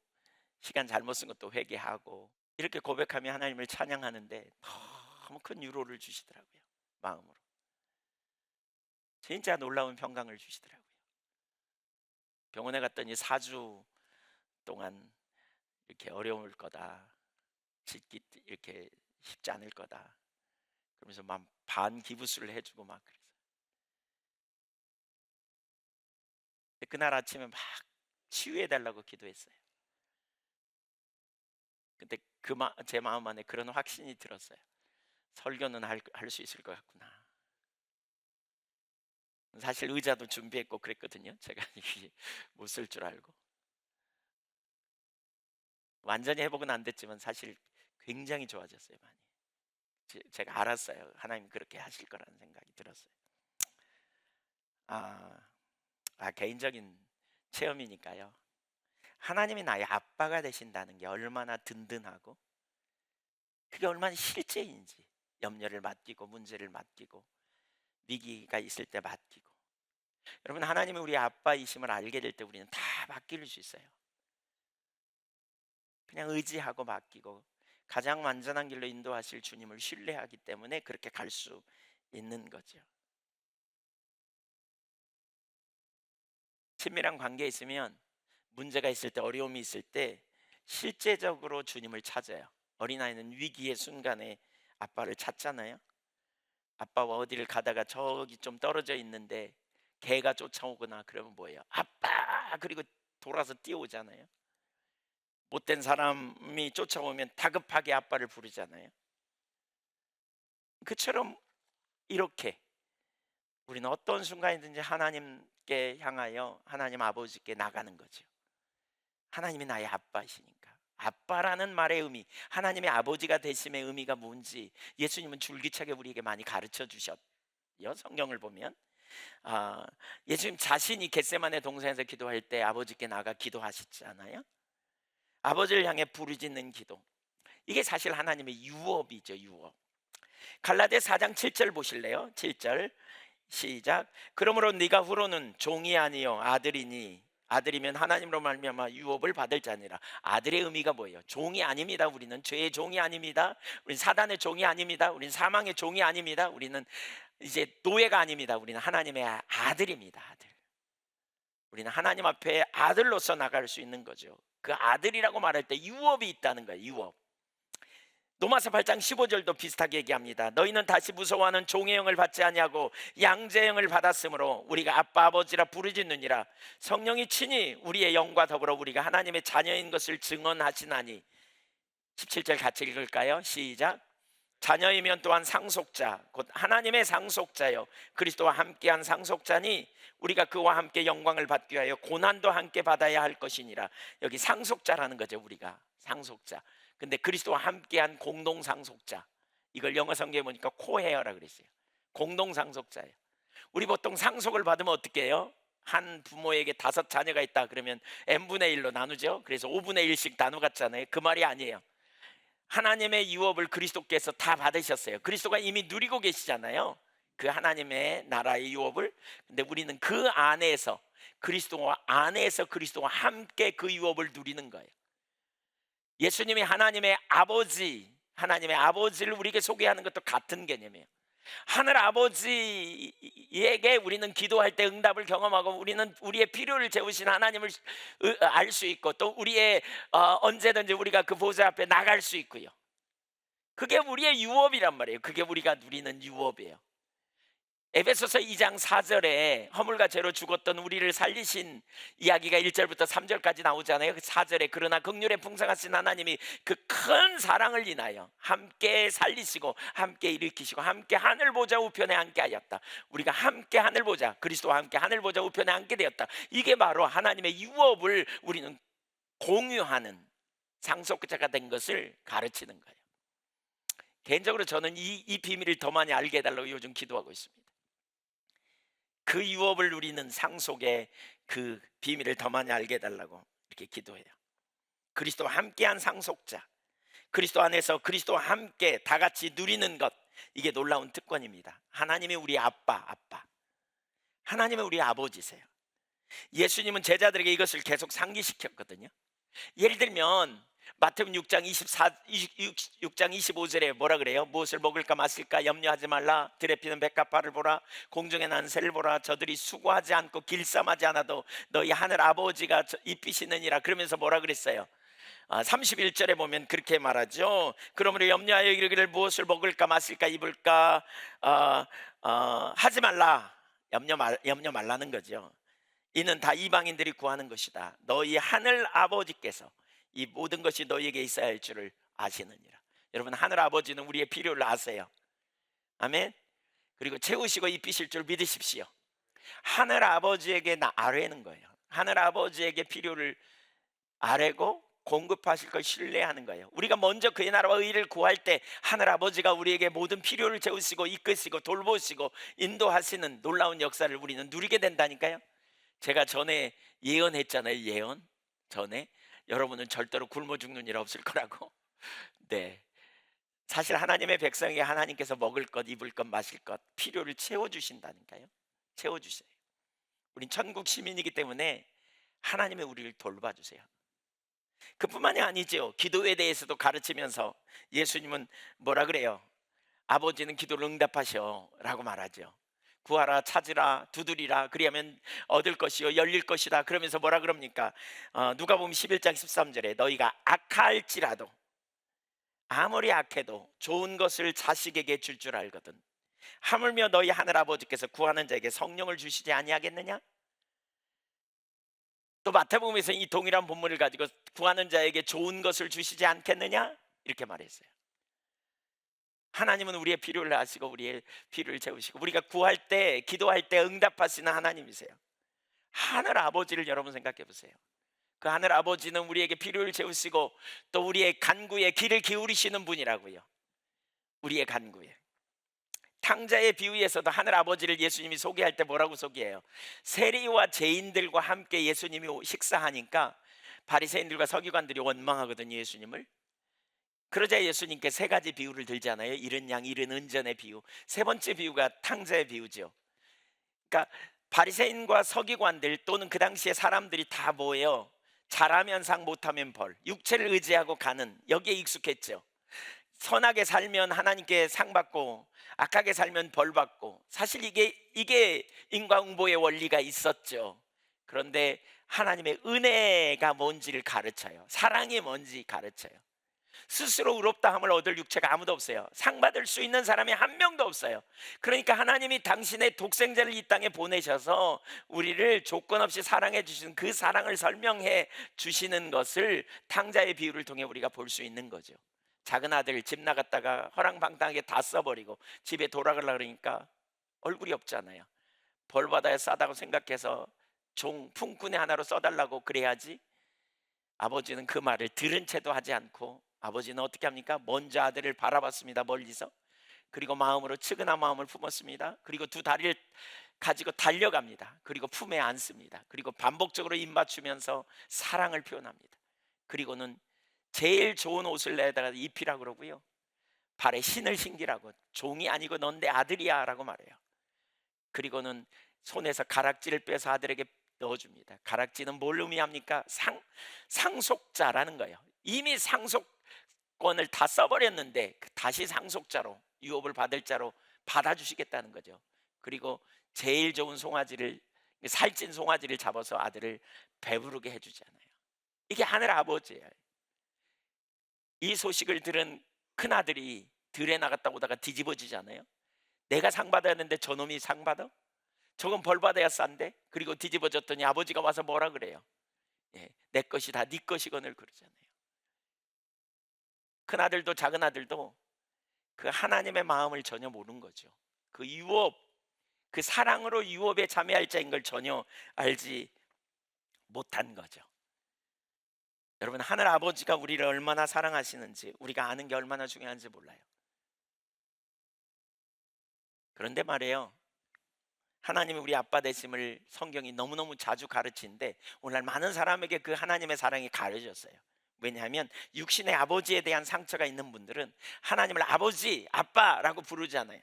시간 잘못 쓴 것도 회개하고, 이렇게 고백하며 하나님을 찬양하는데 너무 큰 위로를 주시더라고요. 마음으로 진짜 놀라운 평강을 주시더라고요. 병원에 갔더니 4주 동안 이렇게 어려울 거다, 짓기 이렇게 쉽지 않을 거다, 그러면서 막 반기부스를 해주고 막 그랬어요. 근데 그날 아침에 막 치유해 달라고 기도했어요. 근데 제 마음 안에 그런 확신이 들었어요. 설교는 할 수 있을 것 같구나. 사실 의자도 준비했고 그랬거든요. 제가 못 쓸 줄 알고. 완전히 회복은 안 됐지만 사실 굉장히 좋아졌어요, 많이. 제가 알았어요. 하나님 그렇게 하실 거라는 생각이 들었어요. 아, 개인적인 체험이니까요. 하나님이 나의 아빠가 되신다는 게 얼마나 든든하고, 그게 얼마나 실제인지, 염려를 맡기고 문제를 맡기고 위기가 있을 때 맡기고. 여러분, 하나님이 우리 아빠이심을 알게 될 때 우리는 다 맡길 수 있어요. 그냥 의지하고 맡기고 가장 완전한 길로 인도하실 주님을 신뢰하기 때문에 그렇게 갈 수 있는 거죠. 친밀한 관계에 있으면 문제가 있을 때, 어려움이 있을 때 실제적으로 주님을 찾아요. 어린아이는 위기의 순간에 아빠를 찾잖아요. 아빠와 어디를 가다가 저기 좀 떨어져 있는데 개가 쫓아오거나 그러면 뭐예요? 아빠! 그리고 돌아서 뛰어오잖아요. 못된 사람이 쫓아오면 다급하게 아빠를 부르잖아요. 그처럼 이렇게 우리는 어떤 순간이든지 하나님께 향하여 하나님 아버지께 나가는 거죠. 하나님이 나의 아빠이시니까. 아빠라는 말의 의미, 하나님의 아버지가 되심의 의미가 뭔지 예수님은 줄기차게 우리에게 많이 가르쳐 주셨요. 성경을 보면 예수님 자신이 겟세마네 동산에서 기도할 때 아버지께 나가 기도하셨잖아요. 아버지를 향해 부르짖는 기도, 이게 사실 하나님의 유업이죠. 유업. 갈라디아 4장 7절 보실래요? 7절 시작. 그러므로 네가 후로는 종이 아니요 아들이니, 아들이면 하나님으로 말미암아 유업을 받을 자니라. 아들의 의미가 뭐예요? 종이 아닙니다. 우리는 죄의 종이 아닙니다. 우리는 사단의 종이 아닙니다. 우리는 사망의 종이 아닙니다. 우리는 이제 노예가 아닙니다. 우리는 하나님의 아들입니다. 아들. 우리는 하나님 앞에 아들로서 나갈 수 있는 거죠. 그 아들이라고 말할 때 유업이 있다는 거예요. 유업. 로마서 8장 15절도 비슷하게 얘기합니다. 너희는 다시 무서워하는 종의 영을 받지 아니하고 양자의 영을 받았으므로 우리가 아빠 아버지라 부르짖느니라. 성령이 친히 우리의 영과 더불어 우리가 하나님의 자녀인 것을 증언하시나니. 17절 같이 읽을까요? 시작. 자녀이면 또한 상속자, 곧 하나님의 상속자요 그리스도와 함께한 상속자니 우리가 그와 함께 영광을 받기 위하여 고난도 함께 받아야 할 것이니라. 여기 상속자라는 거죠. 우리가 상속자. 근데 그리스도와 함께한 공동 상속자, 이걸 영어 성경에 보니까 코헤어라 그랬어요. 공동 상속자예요. 우리 보통 상속을 받으면 어떻게 해요? 한 부모에게 5 자녀가 있다 그러면 n분의 1로 나누죠. 그래서 5분의 1씩 나누었잖아요. 그 말이 아니에요. 하나님의 유업을 그리스도께서 다 받으셨어요. 그리스도가 이미 누리고 계시잖아요. 그 하나님의 나라의 유업을. 근데 우리는 그 안에서, 그리스도와 안에서 그리스도와 함께 그 유업을 누리는 거예요. 예수님이 하나님의 아버지를 우리에게 소개하는 것도 같은 개념이에요. 하늘 아버지에게 우리는 기도할 때 응답을 경험하고, 우리는 우리의 필요를 채우신 하나님을 알 수 있고, 또 우리의 언제든지 우리가 그 보좌 앞에 나갈 수 있고요. 그게 우리의 유업이란 말이에요. 그게 우리가 누리는 유업이에요. 에베소서 2장 4절에 허물과 죄로 죽었던 우리를 살리신 이야기가 1절부터 3절까지 나오잖아요. 그 4절에 그러나 긍휼에 풍성하신 하나님이 그 큰 사랑을 인하여 함께 살리시고 함께 일으키시고 함께 하늘 보좌 우편에 앉게 하였다. 우리가 함께 하늘 보좌, 그리스도와 함께 하늘 보좌 우편에 앉게 되었다. 이게 바로 하나님의 유업을 우리는 공유하는, 상속자가 된 것을 가르치는 거예요. 개인적으로 저는 이 비밀을 더 많이 알게 해달라고 요즘 기도하고 있습니다. 그 유업을 누리는 상속의 그 비밀을 더 많이 알게 해달라고 이렇게 기도해요. 그리스도와 함께한 상속자, 그리스도 안에서 그리스도와 함께 다 같이 누리는 것, 이게 놀라운 특권입니다. 하나님이 우리 아빠, 하나님은 우리 아버지세요. 예수님은 제자들에게 이것을 계속 상기시켰거든요. 예를 들면 마태복음 6장 6장 25절에 뭐라 그래요? 무엇을 먹을까 마실까 염려하지 말라. 들에 피는 백합화를 보라. 공중에 나는 새를 보라. 저들이 수고하지 않고 길쌈하지 않아도 너희 하늘 아버지가 입히시느니라. 그러면서 뭐라 그랬어요? 31절에 보면 그렇게 말하죠. 그러므로 염려하여 이르기를 무엇을 먹을까 마실까 입을까 하지 말라. 염려 말라는 거죠. 이는 다 이방인들이 구하는 것이다. 너희 하늘 아버지께서 이 모든 것이 너희에게 있어야 할 줄을 아시느니라. 여러분, 하늘 아버지는 우리의 필요를 아세요. 아멘. 그리고 채우시고 입히실 줄 믿으십시오. 하늘 아버지에게 아뢰는 거예요. 하늘 아버지에게 필요를 아뢰고 공급하실 걸 신뢰하는 거예요. 우리가 먼저 그의 나라와 의를 구할 때 하늘 아버지가 우리에게 모든 필요를 채우시고 이끄시고 돌보시고 인도하시는 놀라운 역사를 우리는 누리게 된다니까요. 제가 전에 예언했잖아요. 예언 전에 여러분은 절대로 굶어 죽는 일 없을 거라고. 네, 사실 하나님의 백성에게 하나님께서 먹을 것, 입을 것, 마실 것, 필요를 채워주신다니까요. 채워주세요. 우린 천국 시민이기 때문에 하나님의 우리를 돌봐주세요. 그뿐만이 아니죠. 기도에 대해서도 가르치면서 예수님은 뭐라 그래요? 아버지는 기도를 응답하셔 라고 말하죠. 구하라, 찾으라, 두드리라, 그리하면 얻을 것이요 열릴 것이다. 그러면서 뭐라 그럽니까? 누가복음 11장 13절에 너희가 악할지라도, 아무리 악해도 좋은 것을 자식에게 줄 줄 알거든 하물며 너희 하늘 아버지께서 구하는 자에게 성령을 주시지 아니하겠느냐? 또 마태복음에서 이 동일한 본문을 가지고 구하는 자에게 좋은 것을 주시지 않겠느냐? 이렇게 말했어요. 하나님은 우리의 필요를 아시고 우리의 필요를 채우시고 우리가 구할 때, 기도할 때 응답하시는 하나님이세요. 하늘 아버지를 여러분 생각해 보세요. 그 하늘 아버지는 우리에게 필요를 채우시고 또 우리의 간구에 귀를 기울이시는 분이라고요. 우리의 간구에. 탕자의 비유에서도 하늘 아버지를 예수님이 소개할 때 뭐라고 소개해요? 세리와 죄인들과 함께 예수님이 식사하니까 바리새인들과 서기관들이 원망하거든요, 예수님을. 그러자 예수님께 세 가지 비유를 들잖아요. 잃은 양, 잃은 은전의 비유. 세 번째 비유가 탕자의 비유죠. 그러니까 바리새인과 서기관들 또는 그 당시에 사람들이 다 뭐예요? 잘하면 상, 못하면 벌, 육체를 의지하고 가는, 여기에 익숙했죠. 선하게 살면 하나님께 상 받고 악하게 살면 벌 받고, 사실 이게 인과응보의 원리가 있었죠. 그런데 하나님의 은혜가 뭔지를 가르쳐요. 사랑이 뭔지 가르쳐요. 스스로 의롭다 함을 얻을 육체가 아무도 없어요. 상 받을 수 있는 사람이 한 명도 없어요. 그러니까 하나님이 당신의 독생자를 이 땅에 보내셔서 우리를 조건 없이 사랑해 주시는 그 사랑을 설명해 주시는 것을 탕자의 비유를 통해 우리가 볼 수 있는 거죠. 작은 아들 집 나갔다가 허랑방탕하게 다 써버리고 집에 돌아가려고 그러니까 얼굴이 없잖아요. 벌 받아야 싸다고 생각해서 종 품꾼의 하나로 써달라고 그래야지. 아버지는 그 말을 들은 채도 하지 않고 아버지는 어떻게 합니까? 먼저 아들을 바라봤습니다. 멀리서. 그리고 마음으로 측은한 마음을 품었습니다. 그리고 두 다리를 가지고 달려갑니다. 그리고 품에 안습니다. 그리고 반복적으로 입 맞추면서 사랑을 표현합니다. 그리고는 제일 좋은 옷을 내다가 입히라고 그러고요, 발에 신을 신기라고, 종이 아니고 넌 내 아들이야 라고 말해요. 그리고는 손에서 가락지를 빼서 아들에게 넣어줍니다. 가락지는 뭘 의미합니까? 상속자라는 거예요. 이미 상속권을 다 써버렸는데 다시 상속자로, 유업을 받을 자로 받아주시겠다는 거죠. 그리고 제일 좋은 송아지를, 살찐 송아지를 잡아서 아들을 배부르게 해주잖아요. 이게 하늘 아버지예요. 이 소식을 들은 큰아들이 들에 나갔다 오다가 뒤집어지잖아요. 내가 상 받아야 하는데 저놈이 상 받아? 저건 벌 받아야 싼데? 그리고 뒤집어졌더니 아버지가 와서 뭐라 그래요? 내 것이 다 네 것이거늘 그러잖아요. 큰아들도 작은아들도 그 하나님의 마음을 전혀 모르는 거죠. 그 유업, 그 사랑으로 유업에 참여할 자인 걸 전혀 알지 못한 거죠. 여러분, 하늘 아버지가 우리를 얼마나 사랑하시는지 우리가 아는 게 얼마나 중요한지 몰라요. 그런데 말이에요, 하나님이 우리 아빠 되심을 성경이 너무너무 자주 가르치는데 오늘날 많은 사람에게 그 하나님의 사랑이 가려졌어요. 왜냐하면 육신의 아버지에 대한 상처가 있는 분들은 하나님을 아버지, 아빠라고 부르잖아요.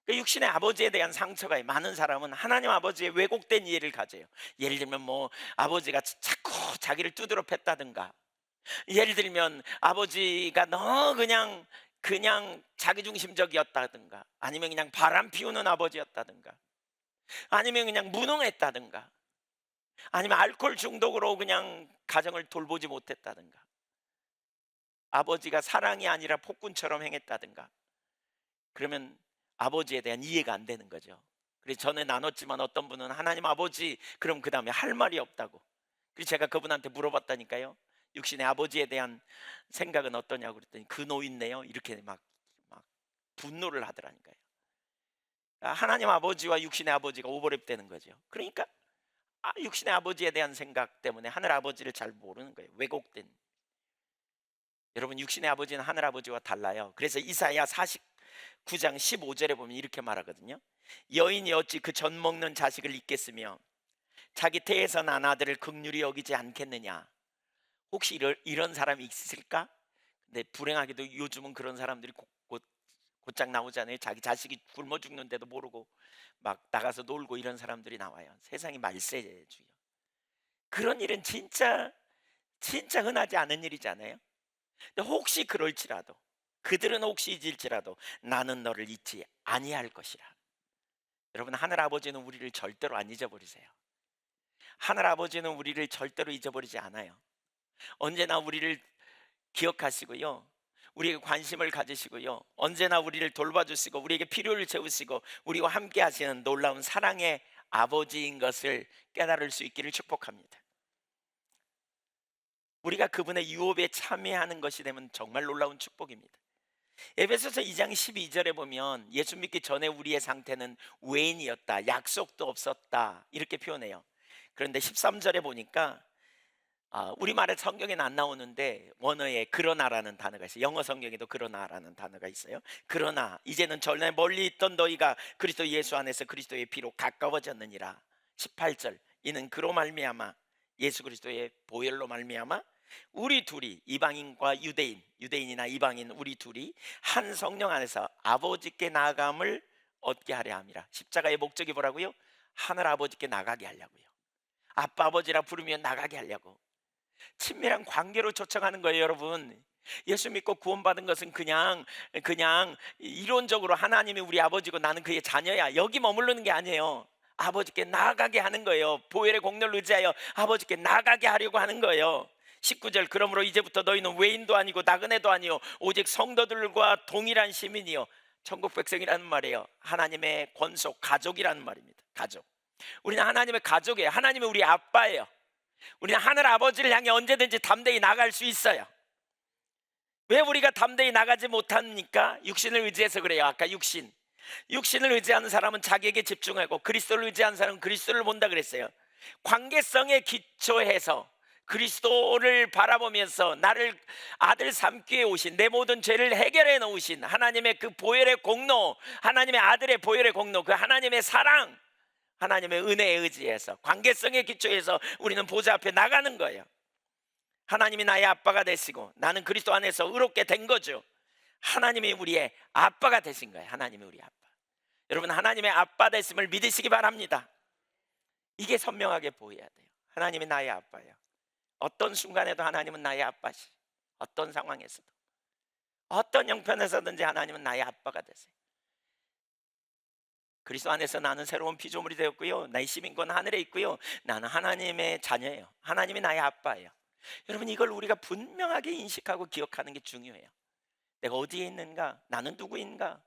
그 육신의 아버지에 대한 상처가 많은 사람은 하나님 아버지의 왜곡된 이해를 가져요. 예를 들면 뭐 아버지가 자꾸 자기를 두드러 팼다든가, 예를 들면 아버지가 너무 그냥 자기중심적이었다든가, 아니면 그냥 바람 피우는 아버지였다든가, 아니면 그냥 무능했다든가, 아니면 알코올 중독으로 그냥 가정을 돌보지 못했다든가, 아버지가 사랑이 아니라 폭군처럼 행했다든가, 그러면 아버지에 대한 이해가 안 되는 거죠. 그래서 전에 나눴지만 어떤 분은 하나님 아버지, 그럼 그 다음에 할 말이 없다고. 그래서 제가 그분한테 물어봤다니까요. 육신의 아버지에 대한 생각은 어떠냐고 그랬더니 그 노인네요, 이렇게 막 분노를 하더라니까요. 하나님 아버지와 육신의 아버지가 오버랩 되는 거죠. 그러니까 육신의 아버지에 대한 생각 때문에 하늘 아버지를 잘 모르는 거예요. 왜곡된. 여러분, 육신의 아버지는 하늘 아버지와 달라요. 그래서 이사야 49장 15절에 보면 이렇게 말하거든요. 여인이 어찌 그 젖 먹는 자식을 잊겠으며 자기 태에서 난 아들을 긍휼히 여기지 않겠느냐. 혹시 이런 사람이 있을까? 근데 불행하게도 요즘은 그런 사람들이 곧장 나오잖아요. 자기 자식이 굶어 죽는데도 모르고 막 나가서 놀고 이런 사람들이 나와요. 세상이 말세주의요. 그런 일은 진짜 흔하지 않은 일이잖아요. 근데 혹시 그럴지라도, 그들은 혹시 잊을지라도 나는 너를 잊지 아니할 것이라. 여러분, 하늘 아버지는 우리를 절대로 안 잊어버리세요. 하늘 아버지는 우리를 절대로 잊어버리지 않아요. 언제나 우리를 기억하시고요, 우리에게 관심을 가지시고요, 언제나 우리를 돌봐주시고 우리에게 필요를 채우시고 우리와 함께 하시는 놀라운 사랑의 아버지인 것을 깨달을 수 있기를 축복합니다. 우리가 그분의 유업에 참여하는 것이 되면 정말 놀라운 축복입니다. 에베소서 2장 12절에 보면 예수 믿기 전에 우리의 상태는 외인이었다, 약속도 없었다, 이렇게 표현해요. 그런데 13절에 보니까 우리말의 성경에는 안 나오는데 원어에 그러나라는 단어가 있어요. 영어 성경에도 그러나라는 단어가 있어요. 그러나 이제는 전에 멀리 있던 너희가 그리스도 예수 안에서 그리스도의 피로 가까워졌느니라. 18절, 이는 그로 말미암아, 예수 그리스도의 보혈로 말미암아 우리 둘이, 이방인과 유대인, 유대인이나 이방인 우리 둘이 한 성령 안에서 아버지께 나아감을 얻게 하려 함이라. 십자가의 목적이 뭐라고요? 하늘 아버지께 나가게 하려고요. 아빠 아버지라 부르면 나가게 하려고. 친밀한 관계로 초청하는 거예요, 여러분. 예수 믿고 구원받은 것은 그냥 이론적으로 하나님이 우리 아버지고 나는 그의 자녀야, 여기 머무르는 게 아니에요. 아버지께 나아가게 하는 거예요. 보혈의 공로를 의지하여 아버지께 나아가게 하려고 하는 거예요. 19절, 그러므로 이제부터 너희는 외인도 아니고 나그네도 아니요 오직 성도들과 동일한 시민이요 천국 백성이라는 말이에요. 하나님의 권속, 가족이라는 말입니다. 가족. 우리는 하나님의 가족이에요. 하나님이 우리 아빠예요. 우리는 하늘 아버지를 향해 언제든지 담대히 나갈 수 있어요. 왜 우리가 담대히 나가지 못합니까? 육신을 의지해서 그래요. 아까 육신을 의지하는 사람은 자기에게 집중하고 그리스도를 의지하는 사람은 그리스도를 본다 그랬어요. 관계성에 기초해서 그리스도를 바라보면서 나를 아들 삼기에 오신, 내 모든 죄를 해결해 놓으신 하나님의 그 보혈의 공로, 하나님의 아들의 보혈의 공로, 그 하나님의 사랑, 하나님의 은혜에 의지해서 관계성의 기초에서 우리는 보좌 앞에 나가는 거예요. 하나님이 나의 아빠가 되시고 나는 그리스도 안에서 의롭게 된 거죠. 하나님이 우리의 아빠가 되신 거예요. 하나님이 우리 아빠. 여러분, 하나님의 아빠 됐음을 믿으시기 바랍니다. 이게 선명하게 보여야 돼요. 하나님이 나의 아빠예요. 어떤 순간에도 하나님은 나의 아빠시. 어떤 상황에서도, 어떤 형편에서든지 하나님은 나의 아빠가 되세요. 그리스도 안에서 나는 새로운 피조물이 되었고요, 나의 시민권 하늘에 있고요, 나는 하나님의 자녀예요. 하나님이 나의 아빠예요. 여러분, 이걸 우리가 분명하게 인식하고 기억하는 게 중요해요. 내가 어디에 있는가? 나는 누구인가?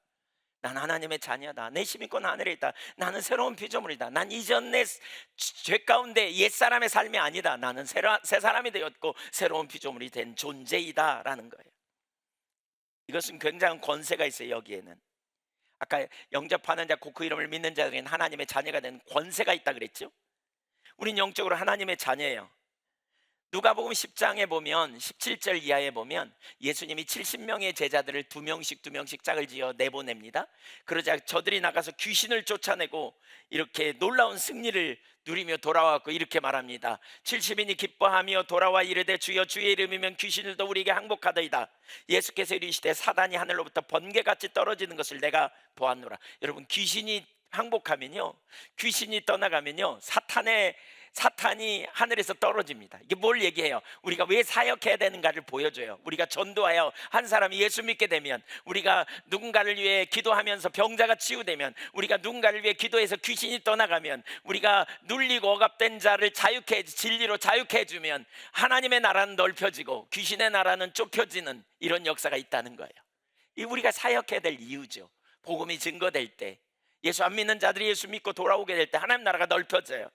난 하나님의 자녀다. 내 시민권 하늘에 있다. 나는 새로운 피조물이다. 난 이전 내 죄 가운데 옛사람의 삶이 아니다. 나는 새 사람이 되었고 새로운 피조물이 된 존재이다 라는 거예요. 이것은 굉장한 권세가 있어요. 여기에는 아까 영접하는 자 곧 그 이름을 믿는 자들은 하나님의 자녀가 된 권세가 있다 그랬죠. 우린 영적으로 하나님의 자녀예요. 누가복음 10장에 보면 17절 이하에 보면 예수님이 70명의 제자들을 두 명씩 두 명씩 짝을 지어 내보냅니다. 그러자 저들이 나가서 귀신을 쫓아내고 이렇게 놀라운 승리를 누리며 돌아왔고 이렇게 말합니다. 70인이 기뻐하며 돌아와 이르되 주여 주의 이름이면 귀신들도 우리에게 항복하더이다. 예수께서 이르시되 사단이 하늘로부터 번개같이 떨어지는 것을 내가 보았노라. 여러분, 귀신이 항복하면요, 귀신이 떠나가면요, 사탄이 하늘에서 떨어집니다. 이게 뭘 얘기해요? 우리가 왜 사역해야 되는가를 보여줘요. 우리가 전도하여 한 사람이 예수 믿게 되면, 우리가 누군가를 위해 기도하면서 병자가 치유되면, 우리가 누군가를 위해 기도해서 귀신이 떠나가면, 우리가 눌리고 억압된 자를 자유케, 진리로 자유케 해주면 하나님의 나라는 넓혀지고 귀신의 나라는 좁혀지는 이런 역사가 있다는 거예요. 이 우리가 사역해야 될 이유죠. 복음이 증거될 때, 예수 안 믿는 자들이 예수 믿고 돌아오게 될 때 하나님 나라가 넓혀져요.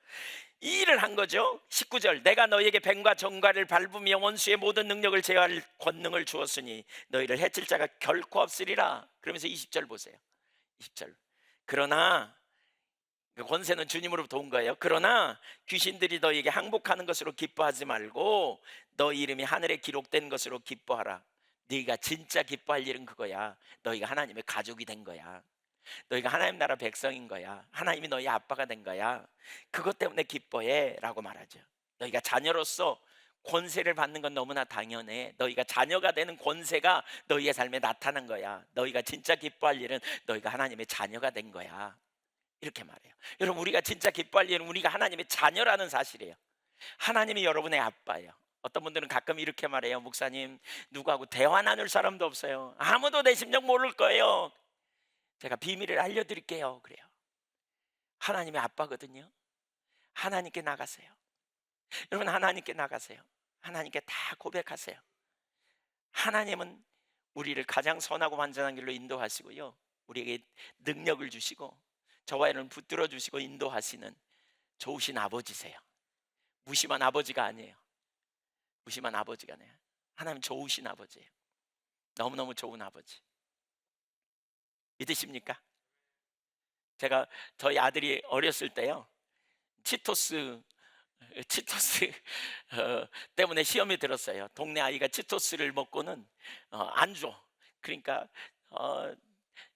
이 일을 한 거죠. 19절, 내가 너희에게 뱀과 정갈을 밟으며 원수의 모든 능력을 제어할 권능을 주었으니 너희를 해칠 자가 결코 없으리라. 그러면서 20절 보세요. 20절, 그러나 그 권세는 주님으로부터 온 거예요. 그러나 귀신들이 너희에게 항복하는 것으로 기뻐하지 말고 너희 이름이 하늘에 기록된 것으로 기뻐하라. 네가 진짜 기뻐할 일은 그거야. 너희가 하나님의 가족이 된 거야. 너희가 하나님 나라 백성인 거야. 하나님이 너희 아빠가 된 거야. 그것 때문에 기뻐해 라고 말하죠. 너희가 자녀로서 권세를 받는 건 너무나 당연해. 너희가 자녀가 되는 권세가 너희의 삶에 나타난 거야. 너희가 진짜 기뻐할 일은 너희가 하나님의 자녀가 된 거야. 이렇게 말해요. 여러분, 우리가 진짜 기뻐할 일은 우리가 하나님의 자녀라는 사실이에요. 하나님이 여러분의 아빠예요. 어떤 분들은 가끔 이렇게 말해요. 목사님, 누구하고 대화 나눌 사람도 없어요. 아무도 내 심정 모를 거예요. 제가 비밀을 알려드릴게요. 그래요. 하나님의 아빠거든요. 하나님께 나가세요. 여러분, 하나님께 나가세요. 하나님께 다 고백하세요. 하나님은 우리를 가장 선하고 완전한 길로 인도하시고요, 우리에게 능력을 주시고 저와 여러분 붙들어 주시고 인도하시는 좋으신 아버지세요. 무심한 아버지가 아니에요. 무심한 아버지가 아니에요. 하나님 좋으신 아버지예요. 너무너무 좋은 아버지. 믿으십니까? 제가 저희 아들이 어렸을 때요, 치토스 때문에 시험에 들었어요. 동네 아이가 치토스를 먹고는 안 줘. 그러니까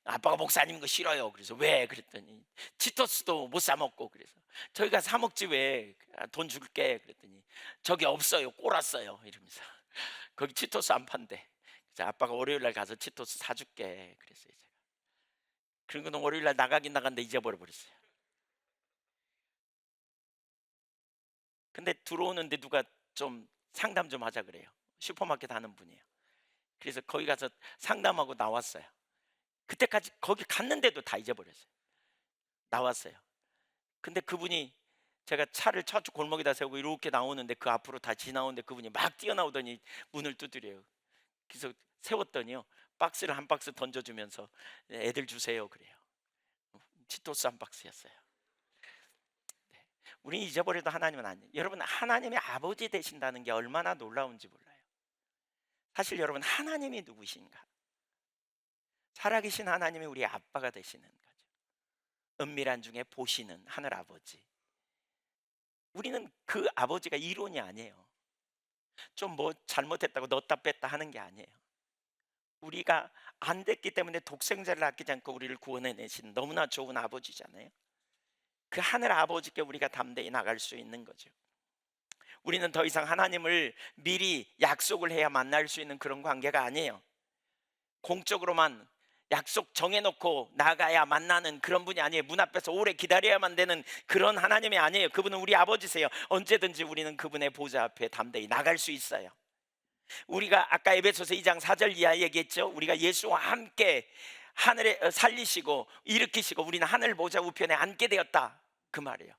아빠가 목사님 거 싫어요. 그래서 왜? 그랬더니 치토스도 못 사 먹고. 그래서 저희가 사 먹지 왜? 돈 줄게. 그랬더니 저기 없어요. 꼬랐어요. 이러면서 거기 치토스 안 판대. 그래서 아빠가 월요일 날 가서 치토스 사줄게. 그랬어요. 제가. 그리고는 월요일 날 나가긴 나갔는데 잊어버려 버렸어요. 근데 들어오는데 누가 좀 상담 좀 하자 그래요. 슈퍼마켓 하는 분이에요. 그래서 거기 가서 상담하고 나왔어요. 그때까지 거기 갔는데도 다 잊어버렸어요. 나왔어요. 근데 그분이, 제가 차를 저쪽 골목에다 세우고 이렇게 나오는데 그 앞으로 다 지나오는데 그분이 막 뛰어나오더니 문을 두드려요. 그래서 세웠더니요, 박스를 한 박스 던져주면서 애들 주세요 그래요. 치토스 한 박스였어요. 우리 잊어버려도 하나님은 아니에요. 여러분, 하나님의 아버지 되신다는 게 얼마나 놀라운지 몰라요. 사실 여러분, 하나님이 누구신가? 살아계신 하나님이 우리 아빠가 되시는 거죠. 은밀한 중에 보시는 하늘 아버지. 우리는 그 아버지가 이론이 아니에요. 좀 뭐 잘못했다고 넣었다 뺐다 하는 게 아니에요. 우리가 안 됐기 때문에 독생자를 아끼지 않고 우리를 구원해내신 너무나 좋은 아버지잖아요. 그 하늘 아버지께 우리가 담대히 나갈 수 있는 거죠. 우리는 더 이상 하나님을 미리 약속을 해야 만날 수 있는 그런 관계가 아니에요. 공적으로만 약속 정해놓고 나가야 만나는 그런 분이 아니에요. 문 앞에서 오래 기다려야만 되는 그런 하나님이 아니에요. 그분은 우리 아버지세요. 언제든지 우리는 그분의 보좌 앞에 담대히 나갈 수 있어요. 우리가 아까 에베소서 2장 4절 이하 얘기했죠. 우리가 예수와 함께 하늘에 살리시고 일으키시고 우리는 하늘 보좌 우편에 앉게 되었다, 그 말이에요.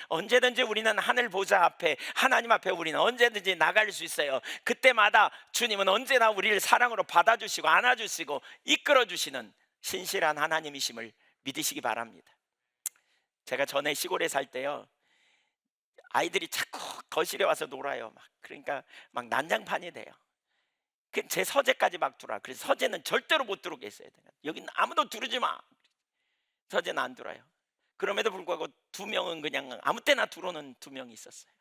언제든지 우리는 하늘 보좌 앞에, 하나님 앞에 우리는 언제든지 나갈 수 있어요. 그때마다 주님은 언제나 우리를 사랑으로 받아주시고 안아주시고 이끌어주시는 신실한 하나님이심을 믿으시기 바랍니다. 제가 전에 시골에 살 때요, 아이들이 자꾸 거실에 와서 놀아요. 그러니까 막 난장판이 돼요. 제 서재까지 막 들어와. 그래서 서재는 절대로 못 들어오게 했어요. 여기는 아무도 들어오지 마. 서재는 안 들어요. 그럼에도 불구하고 두 명은 그냥 아무 때나 들어오는 두 명이 있었어요.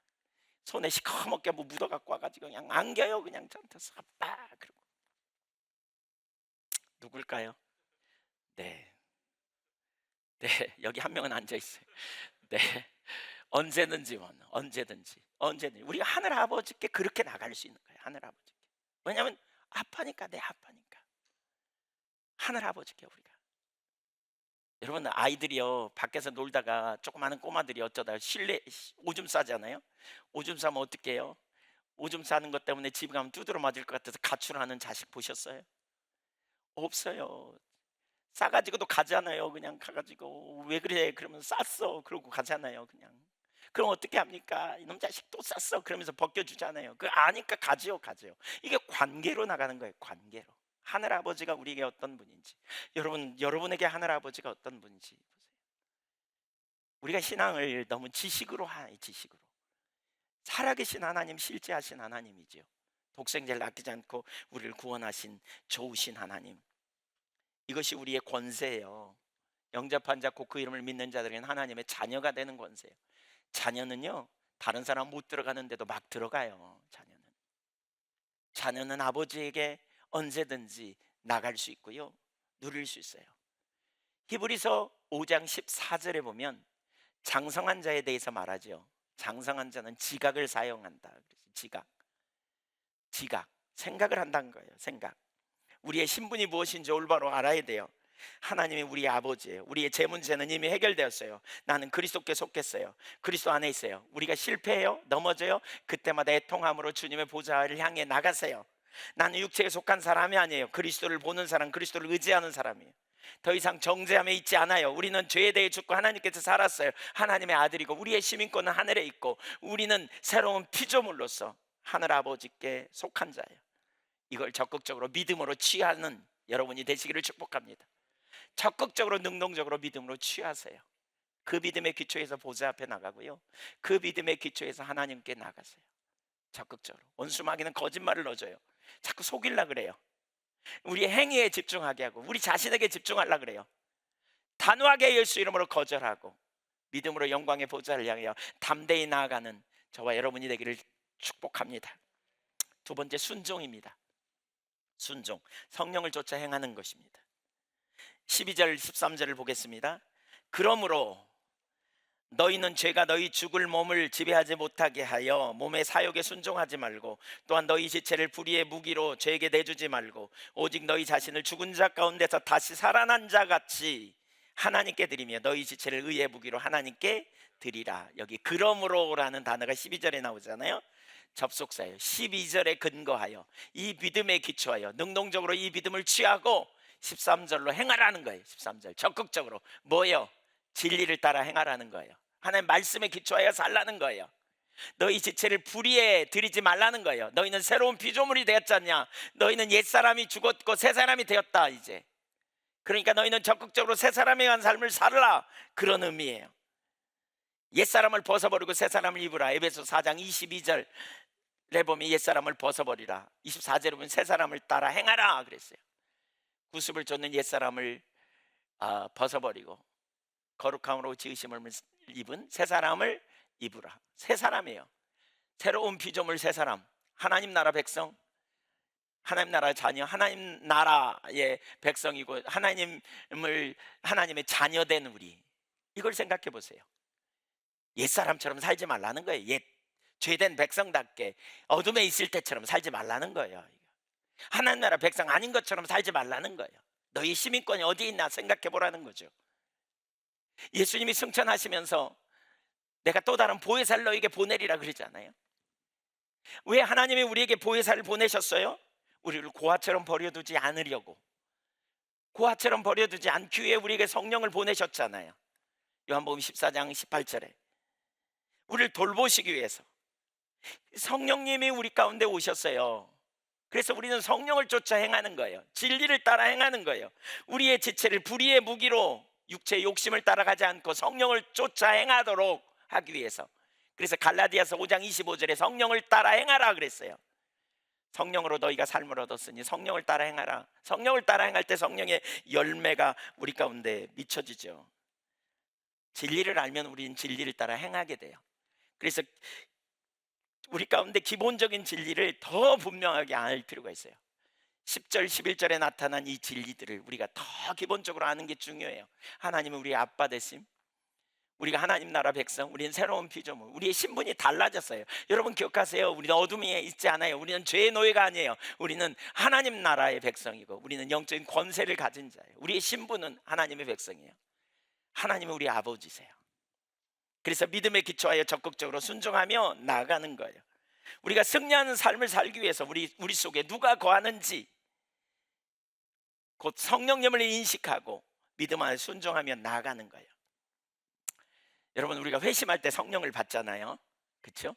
손에 시커멓게 뭐 묻어갖고 와가지고 그냥 안겨요. 그냥 저한테서 아빠 그러고. 누굴까요? 네, 네, 여기 한 명은 앉아 있어요. 네, 언제든지 언제든지 우리가 하늘 아버지께 그렇게 나갈 수 있는 거예요. 하늘 아버지께. 왜냐하면 아파니까, 내 아파니까 하늘 아버지께 우리가. 여러분, 아이들이요 밖에서 놀다가 조그마한 꼬마들이 어쩌다 실내 오줌 싸잖아요. 오줌 싸면 어떻게 해요? 오줌 싸는 것 때문에 집에 가면 두드러 맞을 것 같아서 가출하는 자식 보셨어요? 없어요. 싸가지고도 가잖아요. 그냥 가가지고 왜 그래? 그러면 쌌어. 그러고 가잖아요. 그냥. 그럼 어떻게 합니까? 이놈 자식 또 쌌어. 그러면서 벗겨주잖아요. 그 아니까 가지요. 이게 관계로 나가는 거예요. 관계로. 하늘 아버지가 우리에게 어떤 분인지, 여러분에게 하늘 아버지가 어떤 분인지 보세요. 우리가 신앙을 너무 지식으로 하요. 지식으로. 살아계신 하나님, 실제하신 하나님이지요. 독생자를 아끼지 않고 우리를 구원하신 좋으신 하나님. 이것이 우리의 권세예요. 영접한 자 곧 그 이름을 믿는 자들에게는 하나님의 자녀가 되는 권세예요. 자녀는요 다른 사람 못 들어가는데도 막 들어가요. 자녀는 아버지에게 언제든지 나갈 수 있고요, 누릴 수 있어요. 히브리서 5장 14절에 보면 장성한 자에 대해서 말하죠. 장성한 자는 지각을 사용한다. 그래서 지각, 생각을 한다는 거예요. 생각. 우리의 신분이 무엇인지 올바로 알아야 돼요. 하나님이 우리의 아버지예요. 우리의 제 문제는 이미 해결되었어요. 나는 그리스도께 속했어요. 그리스도 안에 있어요. 우리가 실패해요, 넘어져요, 그때마다 애통함으로 주님의 보좌를 향해 나가세요. 나는 육체에 속한 사람이 아니에요. 그리스도를 보는 사람, 그리스도를 의지하는 사람이에요. 더 이상 정죄함에 있지 않아요. 우리는 죄에 대해 죽고 하나님께서 살았어요. 하나님의 아들이고 우리의 시민권은 하늘에 있고 우리는 새로운 피조물로서 하늘 아버지께 속한 자예요. 이걸 적극적으로 믿음으로 취하는 여러분이 되시기를 축복합니다. 적극적으로 능동적으로 믿음으로 취하세요. 그 믿음의 기초에서 보좌 앞에 나가고요, 그 믿음의 기초에서 하나님께 나가세요. 적극적으로. 원수마귀는 거짓말을 넣어줘요. 자꾸 속이려 그래요. 우리 행위에 집중하게 하고 우리 자신에게 집중하려 그래요. 단호하게 예수 이름으로 거절하고 믿음으로 영광의 보좌를 향하여 담대히 나아가는 저와 여러분이 되기를 축복합니다. 두 번째, 순종입니다. 순종, 성령을 쫓아 행하는 것입니다. 12절 13절을 보겠습니다. 그러므로 너희는 죄가 너희 죽을 몸을 지배하지 못하게 하여 몸의 사욕에 순종하지 말고, 또한 너희 지체를 불의의 무기로 죄에게 내주지 말고 오직 너희 자신을 죽은 자 가운데서 다시 살아난 자 같이 하나님께 드리며 너희 지체를 의의 무기로 하나님께 드리라. 여기 그러므로라는 단어가 12절에 나오잖아요. 접속사예요. 12절에 근거하여 이 믿음에 기초하여 능동적으로 이 믿음을 취하고 13절로 행하라는 거예요. 13절 적극적으로 뭐예요? 진리를 따라 행하라는 거예요. 하나님 말씀에 기초하여 살라는 거예요. 너희 지체를 불의에 들이지 말라는 거예요. 너희는 새로운 피조물이 되었지 않냐? 너희는 옛사람이 죽었고 새 사람이 되었다 이제. 그러니까 너희는 적극적으로 새 사람에 관한 삶을 살라, 그런 의미예요. 옛사람을 벗어버리고 새 사람을 입으라. 에베소 4장 22절에 보면 옛사람을 벗어버리라, 24절에 보면 새 사람을 따라 행하라 그랬어요. 구습을 쫓는 옛사람을 벗어버리고 거룩함으로 지으심을 입은 새 사람을 입으라. 새 사람이에요. 새로운 피조물, 새 사람. 하나님 나라 백성, 하나님 나라의 자녀, 하나님 나라의 백성이고 하나님의 자녀된 우리. 이걸 생각해 보세요. 옛사람처럼 살지 말라는 거예요. 옛 죄된 백성답게 어둠에 있을 때처럼 살지 말라는 거예요. 하나님 나라 백성 아닌 것처럼 살지 말라는 거예요. 너희 시민권이 어디 있나 생각해 보라는 거죠. 예수님이 승천하시면서 내가 또 다른 보혜사를 너에게 보내리라 그러잖아요. 왜 하나님이 우리에게 보혜사를 보내셨어요? 우리를 고아처럼 버려두지 않으려고. 고아처럼 버려두지 않기 위해 우리에게 성령을 보내셨잖아요. 요한복음 14장 18절에 우리를 돌보시기 위해서 성령님이 우리 가운데 오셨어요. 그래서 우리는 성령을 쫓아 행하는 거예요. 진리를 따라 행하는 거예요. 우리의 지체를 불의의 무기로 육체의 욕심을 따라가지 않고 성령을 쫓아 행하도록 하기 위해서. 그래서 갈라디아서 5장 25절에 성령을 따라 행하라 그랬어요. 성령으로 너희가 삶을 얻었으니 성령을 따라 행하라. 성령을 따라 행할 때 성령의 열매가 우리 가운데 미쳐지죠. 진리를 알면 우리는 진리를 따라 행하게 돼요. 그래서 우리 가운데 기본적인 진리를 더 분명하게 알 필요가 있어요. 10절 11절에 나타난 이 진리들을 우리가 더 기본적으로 아는 게 중요해요. 하나님은 우리 아빠 되심, 우리가 하나님 나라 백성, 우리는 새로운 피조물, 우리의 신분이 달라졌어요. 여러분 기억하세요. 우리는 어둠에 있지 않아요. 우리는 죄의 노예가 아니에요. 우리는 하나님 나라의 백성이고, 우리는 영적인 권세를 가진 자예요. 우리의 신분은 하나님의 백성이에요. 하나님은 우리 아버지세요. 그래서 믿음에 기초하여 적극적으로 순종하며 나아가는 거예요. 우리가 승리하는 삶을 살기 위해서 우리 속에 누가 거하는지 곧 성령님을 인식하고 믿음 안에 순종하며 나아가는 거예요. 여러분, 우리가 회심할 때 성령을 받잖아요. 그렇죠?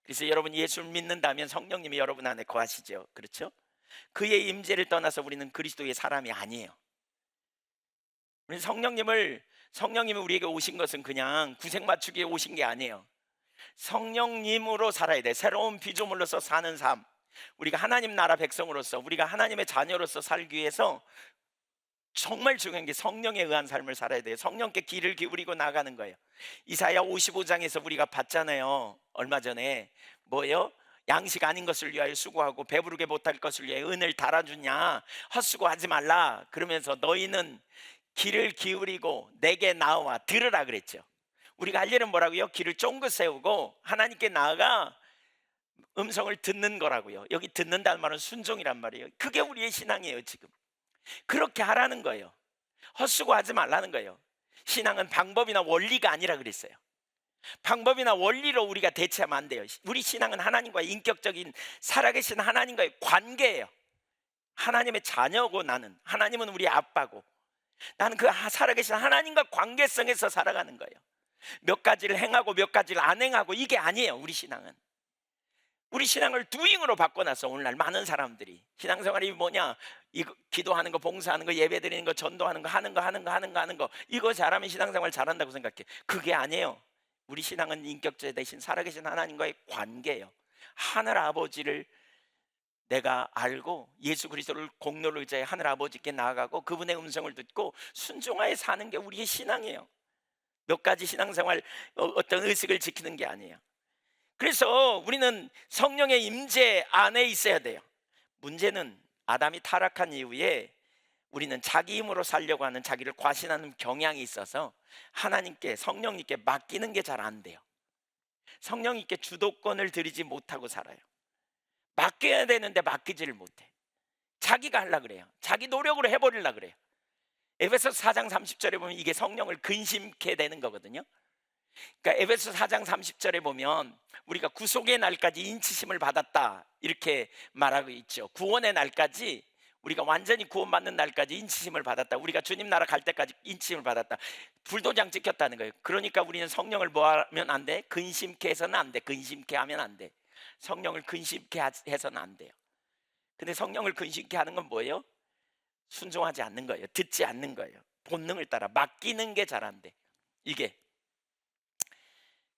그래서 여러분 예수를 믿는다면 성령님이 여러분 안에 거하시죠. 그렇죠? 그의 임재를 떠나서 우리는 그리스도의 사람이 아니에요. 우리는 성령님이 우리에게 오신 것은 그냥 구색 맞추기에 오신 게 아니에요. 성령님으로 살아야 돼. 새로운 피조물로서 사는 삶, 우리가 하나님 나라 백성으로서, 우리가 하나님의 자녀로서 살기 위해서 정말 중요한 게 성령에 의한 삶을 살아야 돼요. 성령께 귀를 기울이고 나가는 거예요. 이사야 55장에서 우리가 봤잖아요. 얼마 전에 뭐예요? 양식 아닌 것을 위하여 수고하고 배부르게 못할 것을 위하여 은을 달아주냐, 헛수고하지 말라. 그러면서 너희는 귀를 기울이고 내게 나와 들으라 그랬죠. 우리가 할 일은 뭐라고요? 귀를 쫑긋 세우고 하나님께 나아가 음성을 듣는 거라고요. 여기 듣는다는 말은 순종이란 말이에요. 그게 우리의 신앙이에요. 지금 그렇게 하라는 거예요. 헛수고하지 말라는 거예요. 신앙은 방법이나 원리가 아니라 그랬어요. 방법이나 원리로 우리가 대체하면 안 돼요. 우리 신앙은 하나님과의 인격적인 살아계신 하나님과의 관계예요. 하나님의 자녀고, 나는 하나님은 우리 아빠고, 나는 그 살아계신 하나님과 관계성에서 살아가는 거예요. 몇 가지를 행하고 몇 가지를 안 행하고 이게 아니에요. 우리 신앙은 우리 신앙을 두잉으로 바꿔놨어. 오늘날 많은 사람들이 신앙생활이 뭐냐, 이거 기도하는 거, 봉사하는 거, 예배 드리는 거, 전도하는 거, 하는 거 이거 잘하면 신앙생활 잘한다고 생각해. 그게 아니에요. 우리 신앙은 인격자 대신 살아계신 하나님과의 관계예요. 하늘 아버지를 내가 알고 예수 그리스도를 공로를 의지해 하늘 아버지께 나아가고 그분의 음성을 듣고 순종하여 사는 게 우리의 신앙이에요. 몇 가지 신앙생활 어떤 의식을 지키는 게 아니에요. 그래서 우리는 성령의 임재 안에 있어야 돼요. 문제는 아담이 타락한 이후에 우리는 자기 힘으로 살려고 하는, 자기를 과신하는 경향이 있어서 하나님께, 성령님께 맡기는 게 잘 안 돼요. 성령님께 주도권을 드리지 못하고 살아요. 맡겨야 되는데 맡기지를 못해. 자기가 하려고 그래요. 자기 노력으로 해버리려고 그래요. 에베소서 4장 30절에 보면 이게 성령을 근심케 되는 거거든요. 그러니까 에베소 4장 30절에 보면 우리가 구속의 날까지 인치심을 받았다 이렇게 말하고 있죠. 구원의 날까지, 우리가 완전히 구원받는 날까지 인치심을 받았다. 우리가 주님 나라 갈 때까지 인치심을 받았다. 불도장 찍혔다는 거예요. 그러니까 우리는 성령을 뭐 하면 안 돼? 근심케 해서는 안 돼. 근심케 하면 안 돼. 성령을 근심케 해서는 안 돼요. 근데 성령을 근심케 하는 건 뭐예요? 순종하지 않는 거예요. 듣지 않는 거예요. 본능을 따라 맡기는 게 잘 안 돼. 이게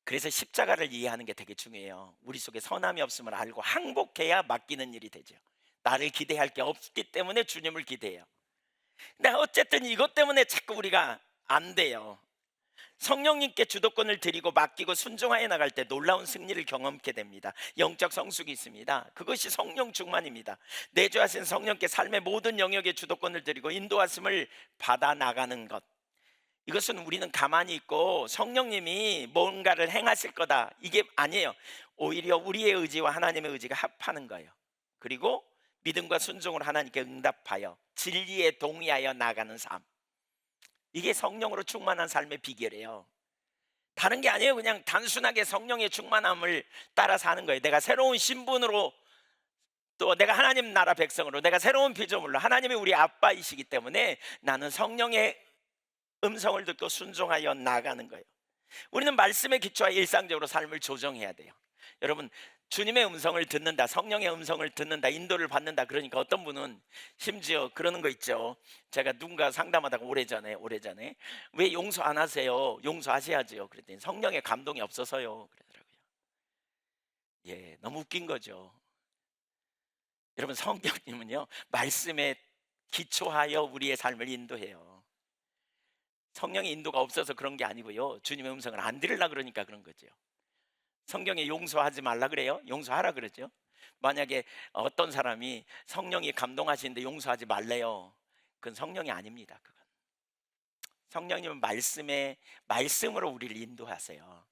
그래서 십자가를 이해하는 게 되게 중요해요. 우리 속에 선함이 없음을 알고 항복해야 맡기는 일이 되죠. 나를 기대할 게 없기 때문에 주님을 기대해요. 근데 어쨌든 이것 때문에 자꾸 우리가 안 돼요. 성령님께 주도권을 드리고 맡기고 순종하여 나갈 때 놀라운 승리를 경험하게 됩니다. 영적 성숙이 있습니다. 그것이 성령 충만입니다. 내주하신 성령께 삶의 모든 영역에 주도권을 드리고 인도하심을 받아 나가는 것, 이것은 우리는 가만히 있고 성령님이 뭔가를 행하실 거다 이게 아니에요. 오히려 우리의 의지와 하나님의 의지가 합하는 거예요. 그리고 믿음과 순종을 하나님께 응답하여 진리에 동의하여 나가는 삶, 이게 성령으로 충만한 삶의 비결이에요. 다른 게 아니에요. 그냥 단순하게 성령의 충만함을 따라 사는 거예요. 내가 새로운 신분으로, 또 내가 하나님 나라 백성으로, 내가 새로운 피조물로, 하나님이 우리 아빠이시기 때문에 나는 성령의 음성을 듣고 순종하여 나가는 거예요. 우리는 말씀에 기초하여 일상적으로 삶을 조정해야 돼요. 여러분, 주님의 음성을 듣는다, 성령의 음성을 듣는다, 인도를 받는다, 그러니까 어떤 분은 심지어 그러는 거 있죠. 제가 누군가 상담하다가 오래전에 왜 용서 안 하세요? 용서하셔야죠. 그랬더니 성령의 감동이 없어서요 그러더라고요. 예, 너무 웃긴 거죠. 여러분, 성령님은요 말씀에 기초하여 우리의 삶을 인도해요. 성령의 인도가 없어서 그런 게 아니고요, 주님의 음성을 안 들으려고 그러니까 그런 거죠. 성경에 용서하지 말라 그래요? 용서하라 그러죠. 만약에 어떤 사람이 성령이 감동하시는데 용서하지 말래요, 그건 성령이 아닙니다. 그건 성령님은 말씀으로 우리를 인도하세요.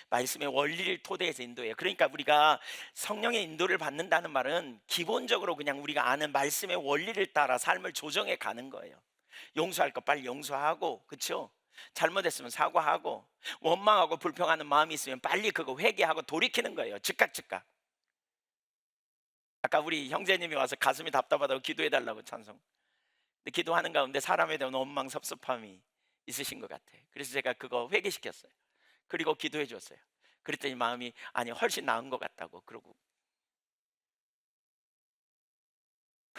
말씀의 원리를 토대해서 인도해요. 그러니까 우리가 성령의 인도를 받는다는 말은 기본적으로 그냥 우리가 아는 말씀의 원리를 따라 삶을 조정해 가는 거예요. 용서할 거 빨리 용서하고, 그렇죠? 잘못했으면 사과하고, 원망하고 불평하는 마음이 있으면 빨리 그거 회개하고 돌이키는 거예요. 즉각. 아까 우리 형제님이 와서 가슴이 답답하다고 기도해 달라고 찬송. 근데 기도하는 가운데 사람에 대한 원망 섭섭함이 있으신 것 같아요. 그래서 제가 그거 회개시켰어요. 그리고 기도해 줬어요. 그랬더니 마음이 아니 훨씬 나은 것 같다고 그러고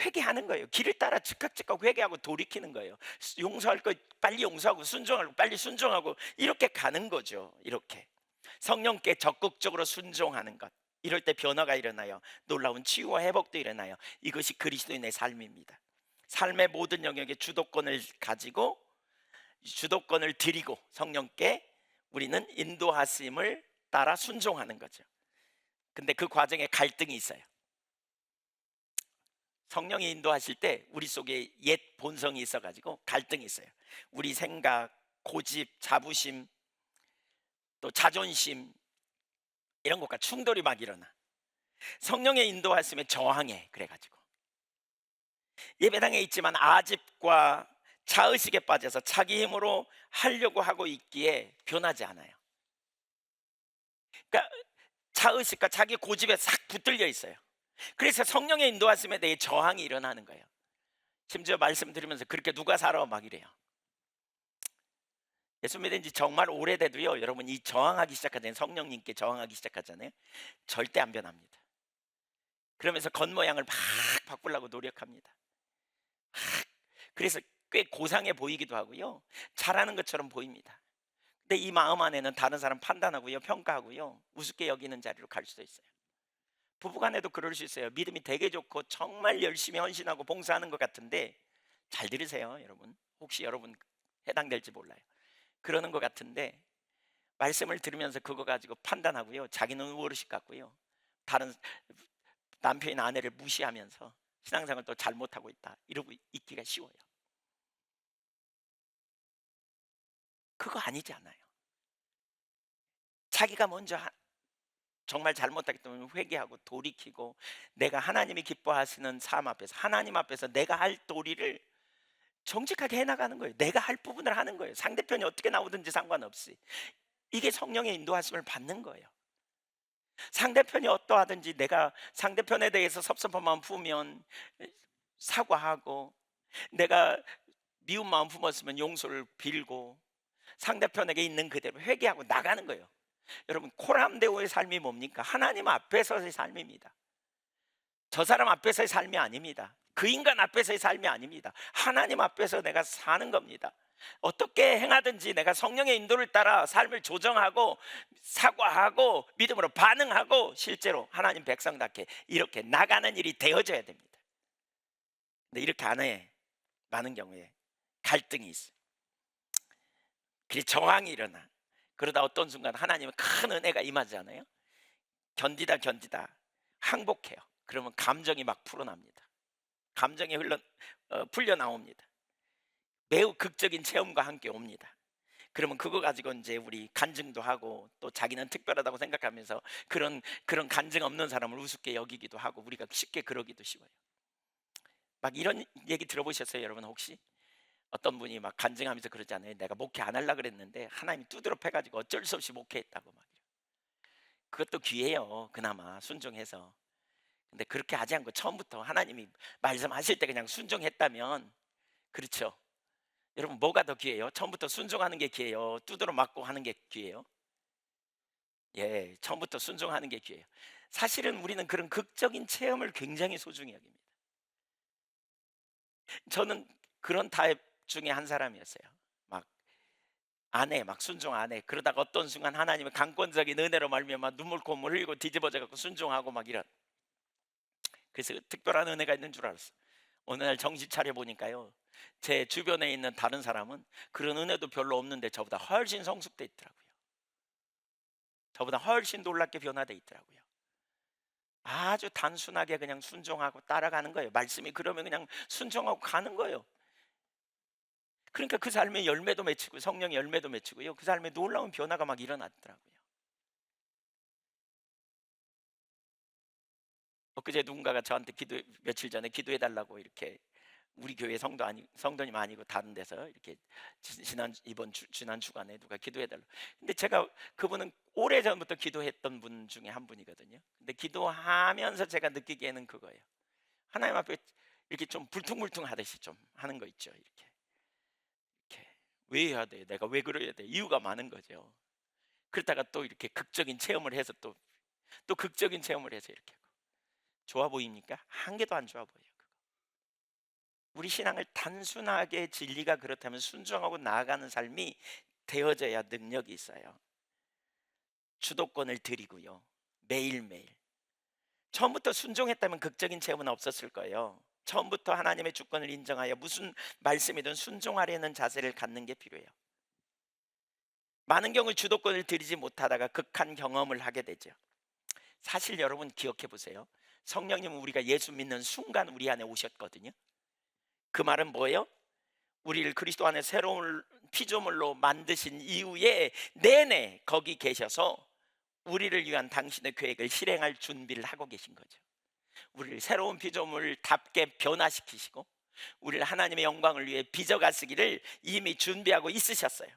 회개하는 거예요. 길을 따라 즉각 회개하고 돌이키는 거예요. 용서할 거 빨리 용서하고 순종할 거 빨리 순종하고 이렇게 가는 거죠. 이렇게 성령께 적극적으로 순종하는 것. 이럴 때 변화가 일어나요. 놀라운 치유와 회복도 일어나요. 이것이 그리스도인의 삶입니다. 삶의 모든 영역에 주도권을 가지고 주도권을 드리고 성령께 우리는 인도하심을 따라 순종하는 거죠. 근데 그 과정에 갈등이 있어요. 성령이 인도하실 때 우리 속에 옛 본성이 있어가지고 갈등이 있어요. 우리 생각, 고집, 자부심, 또 자존심 이런 것과 충돌이 막 일어나. 성령의 인도하심에 저항해. 그래가지고 예배당에 있지만 아집과 자의식에 빠져서 자기 힘으로 하려고 하고 있기에 변하지 않아요. 그러니까 자의식과 자기 고집에 싹 붙들려 있어요. 그래서 성령의 인도하심에 대해 저항이 일어나는 거예요. 심지어 말씀 드리면서 그렇게 누가 살아 막 이래요. 예수 믿은 지 정말 오래돼도요, 여러분 이 저항하기 시작하잖아요. 성령님께 저항하기 시작하잖아요. 절대 안 변합니다. 그러면서 겉모양을 막 바꾸려고 노력합니다. 그래서 꽤 고상해 보이기도 하고요, 잘하는 것처럼 보입니다. 근데 이 마음 안에는 다른 사람 판단하고요, 평가하고요, 우습게 여기는 자리로 갈 수도 있어요. 부부간에도 그럴 수 있어요. 믿음이 되게 좋고 정말 열심히 헌신하고 봉사하는 것 같은데, 잘 들으세요 여러분, 혹시 여러분 해당될지 몰라요. 그러는 것 같은데 말씀을 들으면서 그거 가지고 판단하고요, 자기는 어르신 같고요, 다른 남편이나 아내를 무시하면서 신앙생활을 또 잘못하고 있다 이러고 있기가 쉬워요. 그거 아니지 않아요. 자기가 먼저 정말 잘못하기 때문에 회개하고 돌이키고, 내가 하나님이 기뻐하시는 삶 앞에서 하나님 앞에서 내가 할 도리를 정직하게 해나가는 거예요. 내가 할 부분을 하는 거예요. 상대편이 어떻게 나오든지 상관없이. 이게 성령의 인도하심을 받는 거예요. 상대편이 어떠하든지 내가 상대편에 대해서 섭섭한 마음 품으면 사과하고, 내가 미운 마음 품었으면 용서를 빌고 상대편에게 있는 그대로 회개하고 나가는 거예요. 여러분, 코람데오의 삶이 뭡니까? 하나님 앞에서의 삶입니다. 저 사람 앞에서의 삶이 아닙니다. 그 인간 앞에서의 삶이 아닙니다. 하나님 앞에서 내가 사는 겁니다. 어떻게 행하든지 내가 성령의 인도를 따라 삶을 조정하고 사과하고 믿음으로 반응하고 실제로 하나님 백성답게 이렇게 나가는 일이 되어져야 됩니다. 근데 이렇게 안 해. 많은 경우에 갈등이 있어. 그래서 저항이 일어나. 그러다 어떤 순간 하나님은 큰 은혜가 임하잖아요. 견디다 항복해요. 그러면 감정이 막 풀어납니다. 감정이 풀려 나옵니다. 매우 극적인 체험과 함께 옵니다. 그러면 그거 가지고 이제 우리 간증도 하고, 또 자기는 특별하다고 생각하면서 그런 간증 없는 사람을 우습게 여기기도 하고, 우리가 쉽게 그러기도 쉬워요. 막 이런 얘기 들어보셨어요 여러분? 혹시 어떤 분이 막 간증하면서 그러잖아요. 내가 목회 안 하려고 그랬는데 하나님이 두드러 패가지고 어쩔 수 없이 목회했다고 막. 그것도 귀해요. 그나마 순종해서. 근데 그렇게 하지 않고 처음부터 하나님이 말씀하실 때 그냥 순종했다면, 그렇죠? 여러분, 뭐가 더 귀해요? 처음부터 순종하는 게 귀해요? 두드러 맞고 하는 게 귀해요? 예, 처음부터 순종하는 게 귀해요. 사실은 우리는 그런 극적인 체험을 굉장히 소중히 여깁니다. 저는 그런 타입 중에 한 사람이었어요. 막 안해, 막 순종 안 해. 그러다가 어떤 순간 하나님의 강권적인 은혜로 말미암아 막 눈물 콧물 흘리고 뒤집어져 갖고 순종하고 막 이런. 그래서 특별한 은혜가 있는 줄 알았어. 어느 날 정신 차려 보니까요, 제 주변에 있는 다른 사람은 그런 은혜도 별로 없는데 저보다 훨씬 성숙돼 있더라고요. 저보다 훨씬 놀랍게 변화돼 있더라고요. 아주 단순하게 그냥 순종하고 따라가는 거예요. 말씀이 그러면 그냥 순종하고 가는 거예요. 그러니까 그 삶의 열매도 맺히고 성령의 열매도 맺히고요. 그 삶에 놀라운 변화가 막 일어났더라고요. 엊그제 누군가가 저한테 며칠 전에 기도해 달라고 이렇게 우리 교회 성도님 아니고 다른 데서 이렇게 지난 주간에 누가 기도해 달라고. 근데 제가 그분은 오래전부터 기도했던 분 중에 한 분이거든요. 근데 기도하면서 제가 느끼기에는 그거예요. 하나님 앞에 이렇게 좀 불퉁불퉁 하듯이 좀 하는 거 있죠. 이렇게 왜 해야 돼? 내가 왜 그래야 돼? 이유가 많은 거죠. 그러다가 또 이렇게 극적인 체험을 해서 또 극적인 체험을 해서 이렇게 하고. 좋아 보입니까? 한 개도 안 좋아 보여요. 우리 신앙을 단순하게 진리가 그렇다면 순종하고 나아가는 삶이 되어져야 능력이 있어요. 주도권을 드리고요. 매일매일. 처음부터 순종했다면 극적인 체험은 없었을 거예요. 처음부터 하나님의 주권을 인정하여 무슨 말씀이든 순종하려는 자세를 갖는 게 필요해요. 많은 경우 주도권을 드리지 못하다가 극한 경험을 하게 되죠. 사실 여러분 기억해 보세요. 성령님은 우리가 예수 믿는 순간 우리 안에 오셨거든요. 그 말은 뭐예요? 우리를 그리스도 안에 새로운 피조물로 만드신 이후에 내내 거기 계셔서 우리를 위한 당신의 계획을 실행할 준비를 하고 계신 거죠. 우리를 새로운 피조물답게 변화시키시고 우리를 하나님의 영광을 위해 빚어가 쓰기를 이미 준비하고 있으셨어요.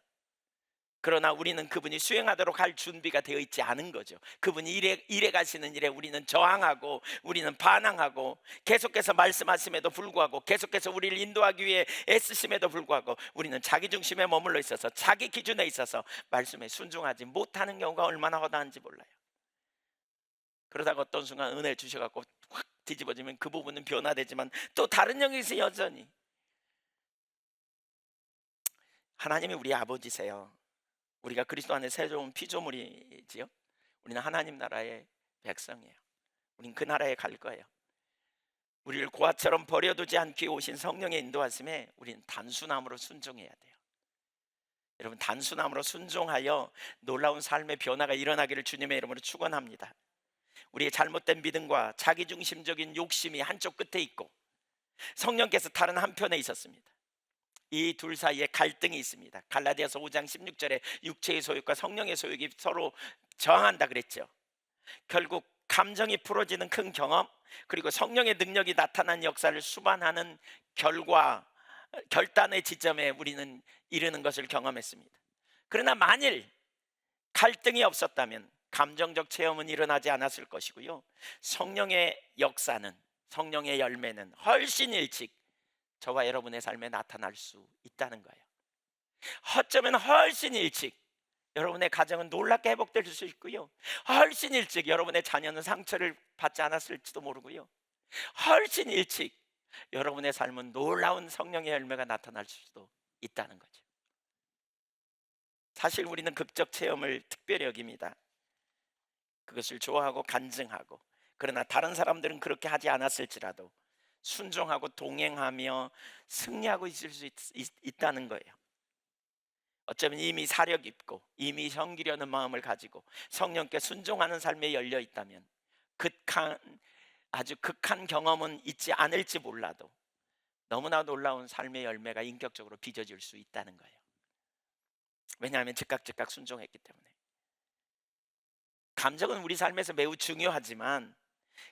그러나 우리는 그분이 수행하도록 할 준비가 되어 있지 않은 거죠. 그분이 일해 가시는 일에 우리는 저항하고 우리는 반항하고 계속해서 말씀하심에도 불구하고 계속해서 우리를 인도하기 위해 애쓰심에도 불구하고 우리는 자기 중심에 머물러 있어서 자기 기준에 있어서 말씀에 순종하지 못하는 경우가 얼마나 허다한지 몰라요. 그러다가 어떤 순간 은혜 주셔갖고 확 뒤집어지면 그 부분은 변화되지만 또 다른 영역에서 여전히 하나님이 우리 아버지세요. 우리가 그리스도 안에 새로운 피조물이지요. 우리는 하나님 나라의 백성이에요. 우린 그 나라에 갈 거예요. 우리를 고아처럼 버려두지 않기 위해 오신 성령의 인도하심에 우리는 단순함으로 순종해야 돼요. 여러분 단순함으로 순종하여 놀라운 삶의 변화가 일어나기를 주님의 이름으로 축원합니다. 우리의 잘못된 믿음과 자기중심적인 욕심이 한쪽 끝에 있고 성령께서 다른 한편에 있었습니다. 이 둘 사이에 갈등이 있습니다. 갈라디아서 5장 16절에 육체의 소욕과 성령의 소욕이 서로 저항한다 그랬죠. 결국 감정이 풀어지는 큰 경험 그리고 성령의 능력이 나타난 역사를 수반하는 결단의 지점에 우리는 이르는 것을 경험했습니다. 그러나 만일 갈등이 없었다면 감정적 체험은 일어나지 않았을 것이고요. 성령의 역사는 성령의 열매는 훨씬 일찍 저와 여러분의 삶에 나타날 수 있다는 거예요. 어쩌면 훨씬 일찍 여러분의 가정은 놀랍게 회복될 수 있고요. 훨씬 일찍 여러분의 자녀는 상처를 받지 않았을지도 모르고요. 훨씬 일찍 여러분의 삶은 놀라운 성령의 열매가 나타날 수도 있다는 거죠. 사실 우리는 극적 체험을 특별히 여깁니다. 그것을 좋아하고 간증하고 그러나 다른 사람들은 그렇게 하지 않았을지라도 순종하고 동행하며 승리하고 있을 수 있다는 거예요. 어쩌면 이미 사력 있고 이미 섬기려는 마음을 가지고 성령께 순종하는 삶에 열려 있다면 아주 극한 경험은 있지 않을지 몰라도 너무나 놀라운 삶의 열매가 인격적으로 빚어질 수 있다는 거예요. 왜냐하면 즉각 순종했기 때문에. 감정은 우리 삶에서 매우 중요하지만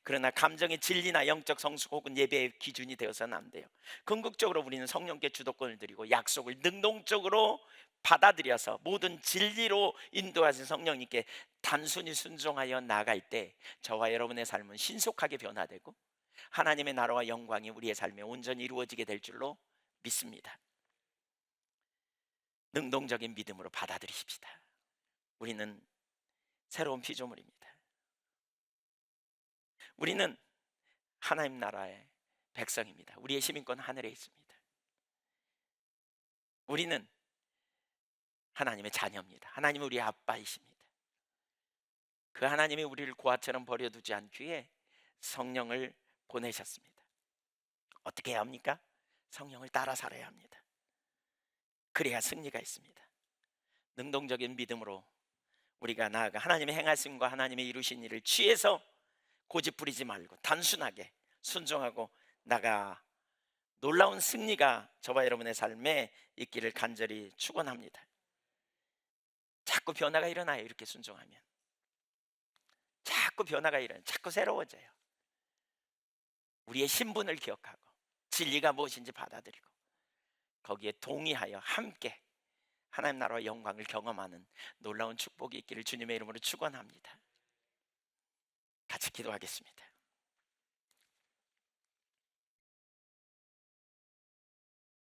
그러나 감정이 진리나 영적 성숙 혹은 예배의 기준이 되어서는 안 돼요. 궁극적으로 우리는 성령께 주도권을 드리고 약속을 능동적으로 받아들여서 모든 진리로 인도하신 성령님께 단순히 순종하여 나아갈 때 저와 여러분의 삶은 신속하게 변화되고 하나님의 나라와 영광이 우리의 삶에 온전히 이루어지게 될 줄로 믿습니다. 능동적인 믿음으로 받아들이십시다. 우리는 새로운 피조물입니다. 우리는 하나님 나라의 백성입니다. 우리의 시민권 하늘에 있습니다. 우리는 하나님의 자녀입니다. 하나님은 우리의 아빠이십니다. 그 하나님이 우리를 고아처럼 버려두지 않기에 성령을 보내셨습니다. 어떻게 해야 합니까? 성령을 따라 살아야 합니다. 그래야 승리가 있습니다. 능동적인 믿음으로 우리가 나아가 하나님의 행하심과 하나님의 이루신 일을 취해서 고집 부리지 말고 단순하게 순종하고 나가 놀라운 승리가 저와 여러분의 삶에 있기를 간절히 축원합니다. 자꾸 변화가 일어나요. 이렇게 순종하면 자꾸 변화가 일어나요. 자꾸 새로워져요. 우리의 신분을 기억하고 진리가 무엇인지 받아들이고 거기에 동의하여 함께 하나님 나라와 영광을 경험하는 놀라운 축복이 있기를 주님의 이름으로 축원합니다. 같이 기도하겠습니다.